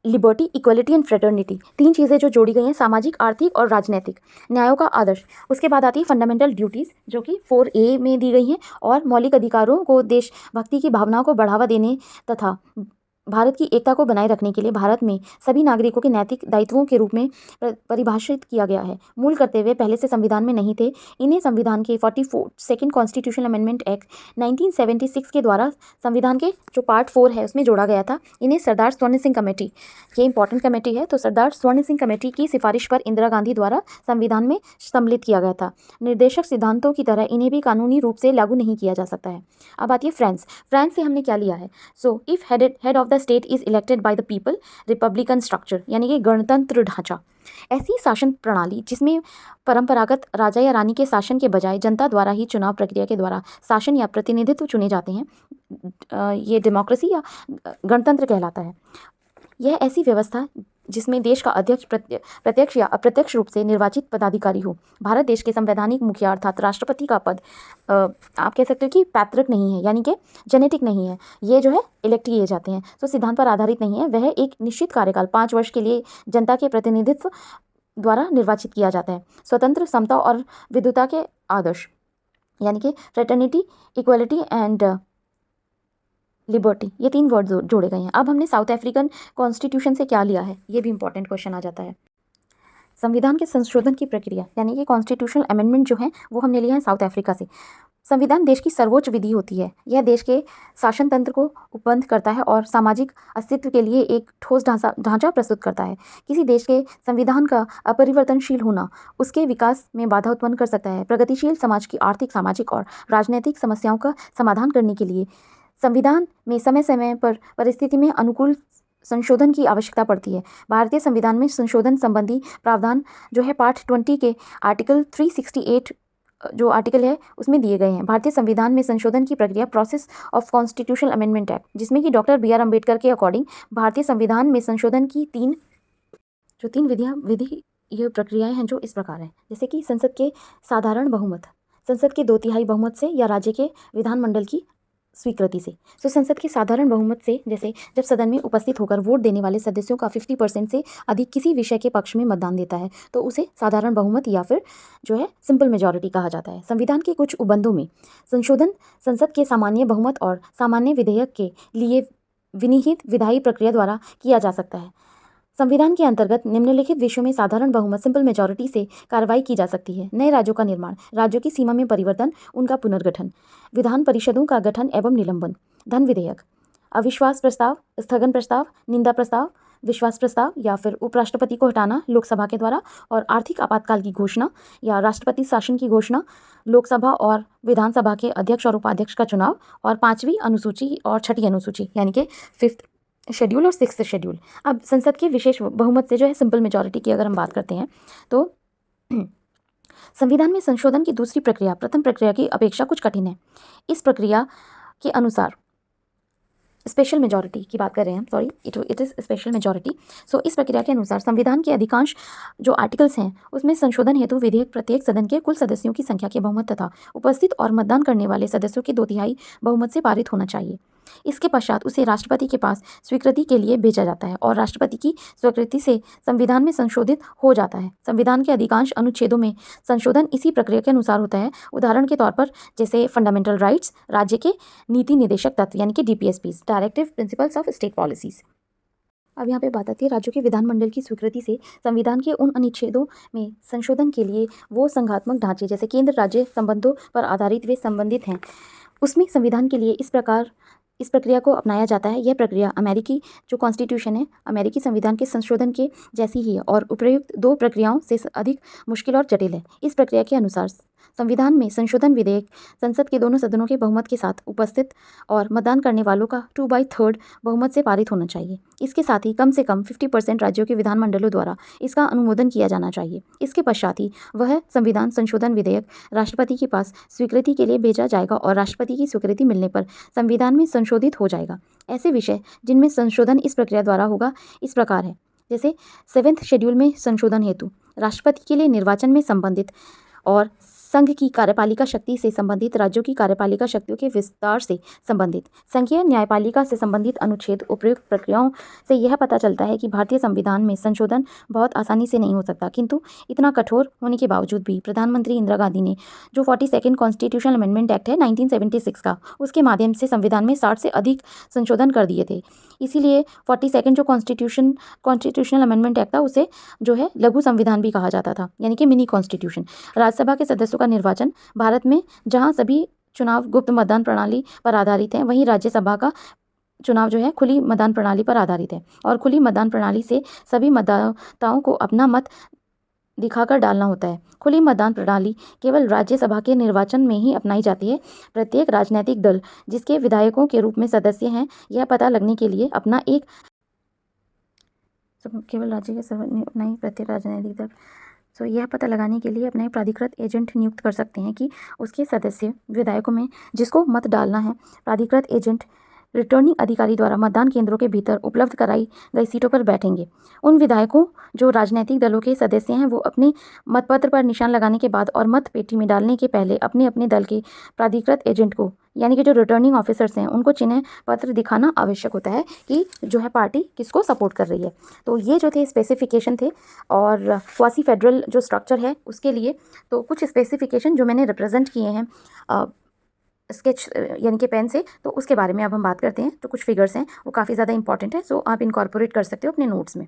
लिबर्टी, इक्वलिटी एंड फ्रेटर्निटी, 3 चीज़ें जो जोड़ी गई हैं, सामाजिक, आर्थिक और राजनीतिक न्यायों का आदर्श। उसके बाद आती है फंडामेंटल ड्यूटीज़ जो कि 4A में दी गई हैं, और मौलिक अधिकारों को देशभक्ति की भावनाओं को बढ़ावा देने तथा भारत की एकता को बनाए रखने के लिए भारत में सभी नागरिकों के नैतिक दायित्वों के रूप में परिभाषित किया गया है। मूल कर्तव्य पहले से संविधान में नहीं थे, इन्हें संविधान के 42nd कॉन्स्टिट्यूशनल अमेंडमेंट एक्ट 1976 के द्वारा संविधान के जो पार्ट 4 है उसमें जोड़ा गया था। इन्हें सरदार स्वर्ण सिंह कमेटी, ये इंपॉर्टेंट कमेटी है, तो सरदार स्वर्ण सिंह कमेटी की सिफारिश पर इंदिरा गांधी द्वारा संविधान में सम्मिलित किया गया था। निर्देशक सिद्धांतों की तरह इन्हें भी कानूनी रूप से लागू नहीं किया जा सकता है। अब आती है फ्रांस से हमने क्या लिया है। So if head of the state is elected by the people, Republican structure यानी कि गणतंत्र ढांचा। ऐसी शासन प्रणाली जिसमें परंपरागत राजा या रानी के शासन के बजाय जनता द्वारा ही चुनाव प्रक्रिया के द्वारा शासन या प्रतिनिधित्व चुने जाते हैं, ये डेमोक्रेसी या गणतंत्र कहलाता है। यह ऐसी व्यवस्था जिसमें देश का अध्यक्ष प्रत्यक्ष या अप्रत्यक्ष रूप से निर्वाचित पदाधिकारी हो। भारत देश के संवैधानिक मुखिया अर्थात राष्ट्रपति का पद आप कह सकते हो कि पैतृक नहीं है, यानी कि जेनेटिक नहीं है। ये जो है इलेक्ट किए जाते हैं, तो सिद्धांत पर आधारित नहीं है। वह एक निश्चित कार्यकाल 5 वर्ष के लिए जनता के प्रतिनिधित्व द्वारा निर्वाचित किया जाता है। स्वतंत्र, समता और विद्युता के आदर्श, यानी कि फ्रेटर्निटी, इक्वलिटी एंड लिबर्टी, ये 3 वर्ड जोड़े गए हैं। अब हमने साउथ अफ्रीकन कॉन्स्टिट्यूशन से क्या लिया है, ये भी इंपॉर्टेंट क्वेश्चन आ जाता है। संविधान के संशोधन की प्रक्रिया, यानी कि कॉन्स्टिट्यूशनल अमेंडमेंट जो है वो हमने लिया है साउथ अफ्रीका से। संविधान देश की सर्वोच्च विधि होती है। यह देश के शासन तंत्र को उपबंध करता है और सामाजिक अस्तित्व के लिए एक ठोस ढांचा प्रस्तुत करता है। किसी देश के संविधान का अपरिवर्तनशील होना उसके विकास में बाधा उत्पन्न कर सकता है। प्रगतिशील समाज की आर्थिक, सामाजिक और राजनीतिक समस्याओं का समाधान करने के लिए संविधान में समय समय पर परिस्थिति में अनुकूल संशोधन की आवश्यकता पड़ती है। भारतीय संविधान में संशोधन संबंधी प्रावधान जो है पार्ट 20 के आर्टिकल 368 जो आर्टिकल है उसमें दिए गए हैं। भारतीय संविधान में संशोधन की प्रक्रिया process of constitutional amendment act, जिसमें कि डॉक्टर बी आर अम्बेडकर के अकॉर्डिंग भारतीय संविधान में संशोधन की तीन विधि ये प्रक्रियाएं हैं जो इस प्रकार हैं। जैसे कि संसद के साधारण बहुमत, संसद के 2/3 बहुमत से या राज्य के विधानमंडल की स्वीकृति से। तो संसद के साधारण बहुमत से, जैसे जब सदन में उपस्थित होकर वोट देने वाले सदस्यों का 50% से अधिक किसी विषय के पक्ष में मतदान देता है तो उसे साधारण बहुमत या फिर जो है सिंपल मेजॉरिटी कहा जाता है। संविधान के कुछ उपबंधों में संशोधन संसद के सामान्य बहुमत और सामान्य विधेयक के लिए विनिहित विधायी प्रक्रिया द्वारा किया जा सकता है। संविधान के अंतर्गत निम्नलिखित विषयों में साधारण बहुमत सिंपल मेजॉरिटी से कार्रवाई की जा सकती है। नए राज्यों का निर्माण, राज्यों की सीमा में परिवर्तन, उनका पुनर्गठन, विधान परिषदों का गठन एवं निलंबन, धन विधेयक, अविश्वास प्रस्ताव, स्थगन प्रस्ताव, निंदा प्रस्ताव, विश्वास प्रस्ताव या फिर उपराष्ट्रपति को हटाना लोकसभा के द्वारा, और आर्थिक आपातकाल की घोषणा या राष्ट्रपति शासन की घोषणा, लोकसभा और विधानसभा के अध्यक्ष और उपाध्यक्ष का चुनाव, और 5वीं अनुसूची और 6ठी अनुसूची यानी कि 5th शेड्यूल और 6th शेड्यूल। अब संसद के विशेष बहुमत से जो है सिंपल मेजॉरिटी की अगर हम बात करते हैं तो संविधान में संशोधन की दूसरी प्रक्रिया प्रथम प्रक्रिया की अपेक्षा कुछ कठिन है। इस प्रक्रिया के अनुसार स्पेशल मेजॉरिटी की बात कर रहे हैं, sorry it is special majority. So इस प्रक्रिया के अनुसार संविधान के अधिकांश जो आर्टिकल्स हैं उसमें संशोधन हेतु विधेयक प्रत्येक सदन के कुल सदस्यों की संख्या के बहुमत तथा उपस्थित और मतदान करने वाले सदस्यों के 2/3 बहुमत से पारित होना चाहिए। इसके पश्चात उसे राष्ट्रपति के पास स्वीकृति के लिए भेजा जाता है और राष्ट्रपति की स्वीकृति से संविधान में संशोधित हो जाता है। संविधान के अधिकांश अनुच्छेदों में संशोधन इसी प्रक्रिया के अनुसार होता है। उदाहरण के तौर पर जैसे फंडामेंटल राइट्स, राज्य के नीति निर्देशक तत्व यानी कि DPSPs, directive principles of state policies. अब यहाँ पे बात आती है राज्यों के विधानमंडल की स्वीकृति से संविधान के उन अनुच्छेदों में संशोधन के लिए वो संघात्मक ढांचे जैसे केंद्र राज्य संबंधों पर आधारित वे संबंधित हैं, उसमें संविधान के लिए इस प्रक्रिया को अपनाया जाता है। यह प्रक्रिया अमेरिकी जो कॉन्स्टिट्यूशन है, अमेरिकी संविधान के संशोधन के जैसी ही है और उपर्युक्त 2 प्रक्रियाओं से अधिक मुश्किल और जटिल है। इस प्रक्रिया के अनुसार संविधान में संशोधन विधेयक संसद के दोनों सदनों के बहुमत के साथ उपस्थित और मतदान करने वालों का 2/3 बहुमत से पारित होना चाहिए। इसके साथ ही कम से कम 50% राज्यों के विधानमंडलों द्वारा इसका अनुमोदन किया जाना चाहिए। इसके पश्चात ही वह संविधान संशोधन विधेयक राष्ट्रपति के पास स्वीकृति के लिए भेजा जाएगा और राष्ट्रपति की स्वीकृति मिलने पर संविधान में संशोधित हो जाएगा। ऐसे विषय जिनमें संशोधन इस प्रक्रिया द्वारा होगा इस प्रकार है, जैसे 7th शेड्यूल में संशोधन हेतु राष्ट्रपति के लिए निर्वाचन में संबंधित और संघ की कार्यपालिका शक्ति से संबंधित राज्यों की कार्यपालिका शक्तियों के विस्तार से संबंधित संघीय न्यायपालिका से संबंधित अनुच्छेद। उपर्युक्त प्रक्रियाओं से यह पता चलता है कि भारतीय संविधान में संशोधन बहुत आसानी से नहीं हो सकता, किंतु इतना कठोर होने के बावजूद भी प्रधानमंत्री इंदिरा गांधी ने जो 42nd कॉन्स्टिट्यूशनल अमेंडमेंट एक्ट है 1976 का, उसके माध्यम से संविधान में 60 से अधिक संशोधन कर दिए थे। इसीलिए 42nd जो कॉन्स्टिट्यूशनल अमेंडमेंट एक्ट था उसे जो है लघु संविधान भी कहा जाता था, यानी कि मिनी कॉन्स्टिट्यूशन। राज्यसभा के सदस्यों का निर्वाचन भारत में जहां सभी चुनाव गुप्त मतदान प्रणाली पर आधारित है, वहीं राज्यसभा का चुनाव जो है खुली मतदान प्रणाली पर आधारित है और खुली मतदान प्रणाली से सभी मतदाताओं को अपना मत दिखाकर डालना होता है। खुली मतदान प्रणाली केवल राज्यसभा के निर्वाचन में ही अपनाई जाती है। प्रत्येक राजनीतिक दल जिसके विधायकों के रूप में सदस्य हैं, यह पता लगने के लिए अपना एक केवल राज्य के अपना प्रत्येक राजनीतिक दल यह पता लगाने के लिए अपना एक प्राधिकृत एजेंट नियुक्त कर सकते हैं कि उसके सदस्य विधायकों में जिसको मत डालना है, प्राधिकृत एजेंट रिटर्निंग अधिकारी द्वारा मतदान केंद्रों के भीतर उपलब्ध कराई गई सीटों पर बैठेंगे। उन विधायकों जो राजनीतिक दलों के सदस्य हैं वो अपने मतपत्र पर निशान लगाने के बाद और मत पेटी में डालने के पहले अपने अपने दल के प्राधिकृत एजेंट को यानी कि जो रिटर्निंग ऑफिसर्स हैं उनको चिन्ह पत्र दिखाना आवश्यक होता है कि जो है पार्टी किसको सपोर्ट कर रही है। तो ये जो थे स्पेसिफिकेशन थे और क्वासी फेडरल जो स्ट्रक्चर है उसके लिए तो कुछ स्पेसिफिकेशन जो मैंने रिप्रेजेंट किए हैं स्केच यानी कि पेन से, तो उसके बारे में अब हम बात करते हैं। तो कुछ फिगर्स हैं वो काफ़ी ज़्यादा इंपॉर्टेंट है, सो आप इनकॉर्पोरेट कर सकते हो अपने नोट्स में।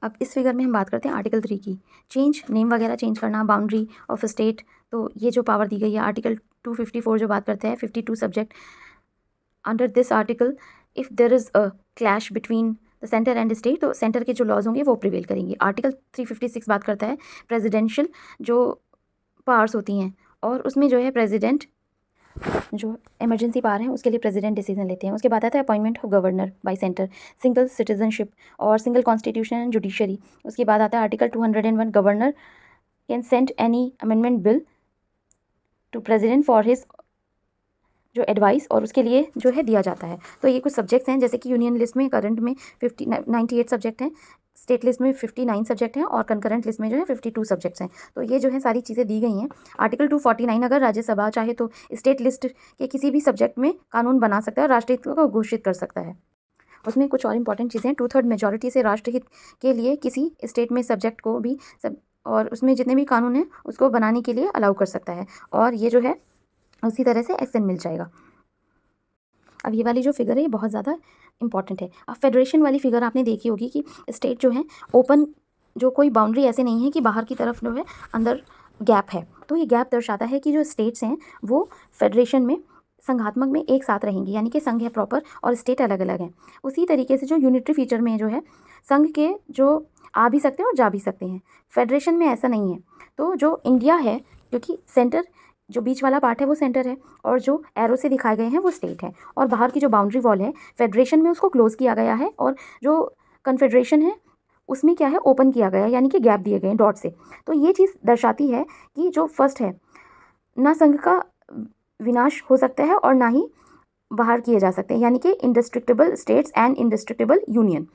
अब इस फिगर में हम बात करते हैं आर्टिकल 3 की, चेंज नेम वगैरह चेंज करना, बाउंड्री ऑफ स्टेट। तो ये जो पावर दी गई है आर्टिकल 254 जो बात करते हैं 52 subject under this article if there is a clash between the centre and state, तो सेंटर के जो लॉज होंगे वो प्रिवेल करेंगे। आर्टिकल 356 बात करता है प्रेसिडेंशियल जो पावर्स होती हैं और उसमें जो है प्रेसिडेंट जो इमरजेंसी पावर है उसके लिए प्रेसिडेंट डिसीजन लेते हैं। उसके बाद आता है appointment of governor by centre, single citizenship और सिंगल कॉन्स्टिट्यूशन एंड जुडिशरी। उसके बाद आता है article 201 governor can send any amendment bill to president for his जो एडवाइस और उसके लिए जो है दिया जाता है। तो ये कुछ सब्जेक्ट्स हैं जैसे कि यूनियन लिस्ट में करंट में 98 सब्जेक्ट हैं, स्टेट लिस्ट में 59 सब्जेक्ट हैं और कंकरेंट लिस्ट में जो है 52 सब्जेक्ट्स हैं। तो ये जो है सारी चीज़ें दी गई हैं। आर्टिकल 249 अगर राज्यसभा चाहे तो स्टेट लिस्ट के किसी भी सब्जेक्ट में कानून बना सकता है और राष्ट्रहित को घोषित कर सकता है। उसमें कुछ और इंपॉर्टेंट चीज़ें हैं। 2/3 मेजॉरिटी से राष्ट्रहित के लिए किसी स्टेट में सब्जेक्ट को भी और उसमें जितने भी कानून हैं उसको बनाने के लिए अलाउ कर सकता है और ये जो है उसी तरह से एक्शन मिल जाएगा। अब ये वाली जो फिगर है ये बहुत ज़्यादा इंपॉर्टेंट है। अब फेडरेशन वाली फिगर आपने देखी होगी कि स्टेट जो है ओपन, जो कोई बाउंड्री ऐसे नहीं है कि बाहर की तरफ जो है अंदर गैप है। तो ये गैप दर्शाता है कि जो स्टेट्स हैं वो फेडरेशन में संघात्मक में एक साथ रहेंगी, यानी कि संघ है प्रॉपर और स्टेट अलग अलग हैं। उसी तरीके से जो यूनिटरी फीचर में जो है संघ के जो आ भी सकते हैं और जा भी सकते हैं, फेडरेशन में ऐसा नहीं है। तो जो इंडिया है क्योंकि सेंटर जो बीच वाला पार्ट है वो सेंटर है और जो एरो से दिखाए गए हैं वो स्टेट है और बाहर की जो बाउंड्री वॉल है फेडरेशन में उसको क्लोज किया गया है और जो कन्फेडरेशन है उसमें क्या है ओपन किया गया है, यानी कि गैप दिए गए हैं डॉट से। तो ये चीज़ दर्शाती है कि जो फर्स्ट है ना संघ का विनाश हो सकता है और ना ही बाहर किए जा सकते हैं, यानी कि इंडिस्ट्रिक्टेबल स्टेट्स एंड इंडिस्ट्रिक्टेबल यूनियन।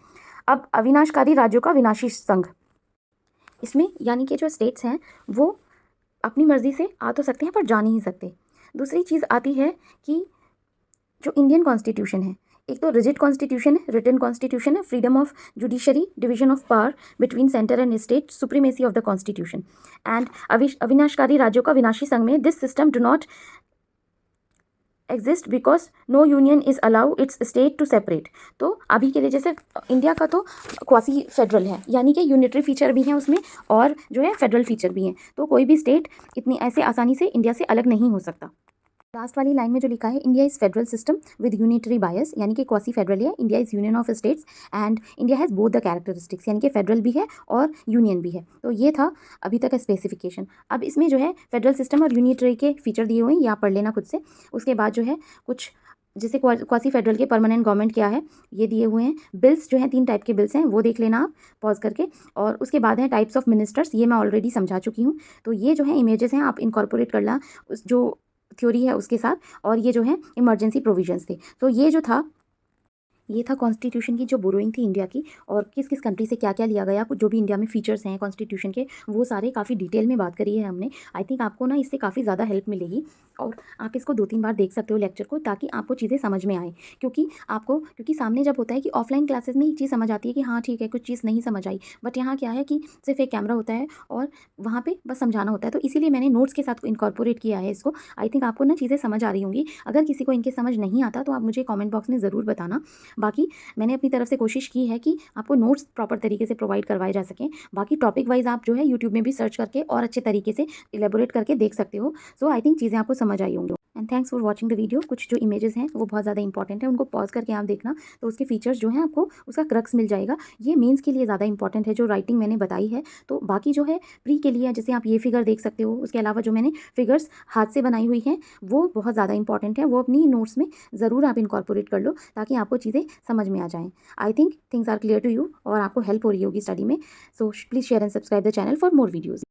अब अविनाशकारी राज्यों का विनाशी संघ, इसमें यानी कि जो स्टेट्स हैं वो अपनी मर्जी से आ तो सकते हैं पर जा नहीं सकते। दूसरी चीज़ आती है कि जो इंडियन कॉन्स्टिट्यूशन है, एक तो रिजिड कॉन्स्टिट्यूशन है, रिटन कॉन्स्टिट्यूशन है, freedom of judiciary, division of power between centre and state, supremacy of the constitution and अविनाशकारी राज्यों का विनाशी संघ में this system do not exist because no union is allow its state to separate. तो अभी के लिए जैसे इंडिया का तो क्वासी फेडरल है, यानी कि यूनिटरी फीचर भी हैं उसमें और जो है फेडरल फीचर भी हैं, तो कोई भी स्टेट इतनी ऐसे आसानी से इंडिया से अलग नहीं हो सकता। लास्ट वाली लाइन में जो लिखा है India is federal system with unitary बायस, यानी कि क्वासी फेडरल है, India is union of states and India has both the characteristics, यानी कि फेडरल भी है और यूनियन भी है। तो ये था अभी तक का स्पेसिफिकेशन। अब इसमें जो है फेडरल सिस्टम और यूनिटरी के फीचर दिए हुए हैं, या पढ़ लेना खुद से। उसके बाद जो है कुछ जैसे क्वासी फेडरल के परमानेंट गवर्नमेंट क्या है ये दिए हुए हैं। बिल्स जो हैं 3 टाइप के बिल्स हैं वो देख लेना आप पॉज करके। और उसके बाद है टाइप्स ऑफ मिनिस्टर्स, ये मैं ऑलरेडी समझा चुकी हूँ। तो ये जो है इमेजेस हैं आप इनकॉर्पोरेट कर ला उस जो थ्योरी है उसके साथ, और ये जो है इमरजेंसी प्रोविजंस थे। तो ये जो था ये था कॉन्स्टिट्यूशन की जो बोरोइंग थी इंडिया की, और किस किस कंट्री से क्या क्या लिया गया, कुछ जो भी इंडिया में फीचर्स हैं कॉन्स्टिट्यूशन के वो सारे काफ़ी डिटेल में बात करी है हमने। आई थिंक आपको ना इससे काफ़ी ज़्यादा हेल्प मिलेगी और आप इसको 2-3 बार देख सकते हो लेक्चर को, ताकि आपको चीज़ें समझ में आए। क्योंकि सामने जब होता है कि ऑफलाइन क्लासेस में एक चीज़ समझ आती है कि हाँ ठीक है कुछ चीज़ नहीं समझ आई, बट यहाँ क्या है कि सिर्फ एक कैमरा होता है और वहाँ पर बस समझाना होता है। तो इसीलिए मैंने नोट्स के साथ इनकॉर्पोरेट किया है इसको। आई थिंक आपको ना चीज़ें समझ आ रही होंगी। अगर किसी को इनके समझ नहीं आता तो आप मुझे कॉमेंट बॉक्स में ज़रूर बताना। बाकी मैंने अपनी तरफ से कोशिश की है कि आपको नोट्स प्रॉपर तरीके से प्रोवाइड करवाए जा सकें। बाकी टॉपिक वाइज आप जो है यूट्यूब में भी सर्च करके और अच्छे तरीके से इलेबोरेट करके देख सकते हो। सो आई थिंक चीज़ें आपको समझ आई होंगी। And thanks for watching the video. कुछ जो इमेजेस हैं वो बहुत ज़्यादा इंपॉर्टेंट है, उनको पॉज करके आप देखना, तो उसके फीचर्स जो हैं आपको उसका क्रक्स मिल जाएगा। ये मेंस के लिए ज़्यादा इंपॉर्टेंट है जो राइटिंग मैंने बताई है। तो बाकी जो है प्री के लिए जैसे आप ये फिगर देख सकते हो, उसके अलावा जो मैंने फिगर्स हाथ से बनाई हुई हैं वो बहुत ज़्यादा इंपॉर्टेंट है, वो अपनी नोट्स में ज़रूर आप इनकॉर्पोरेट कर लो ताकि आपको चीज़ें समझ में आ जाएँ। I think things are clear to you और आपको हेल्प हो रही होगी स्टडी में। So please share and subscribe the channel for more videos.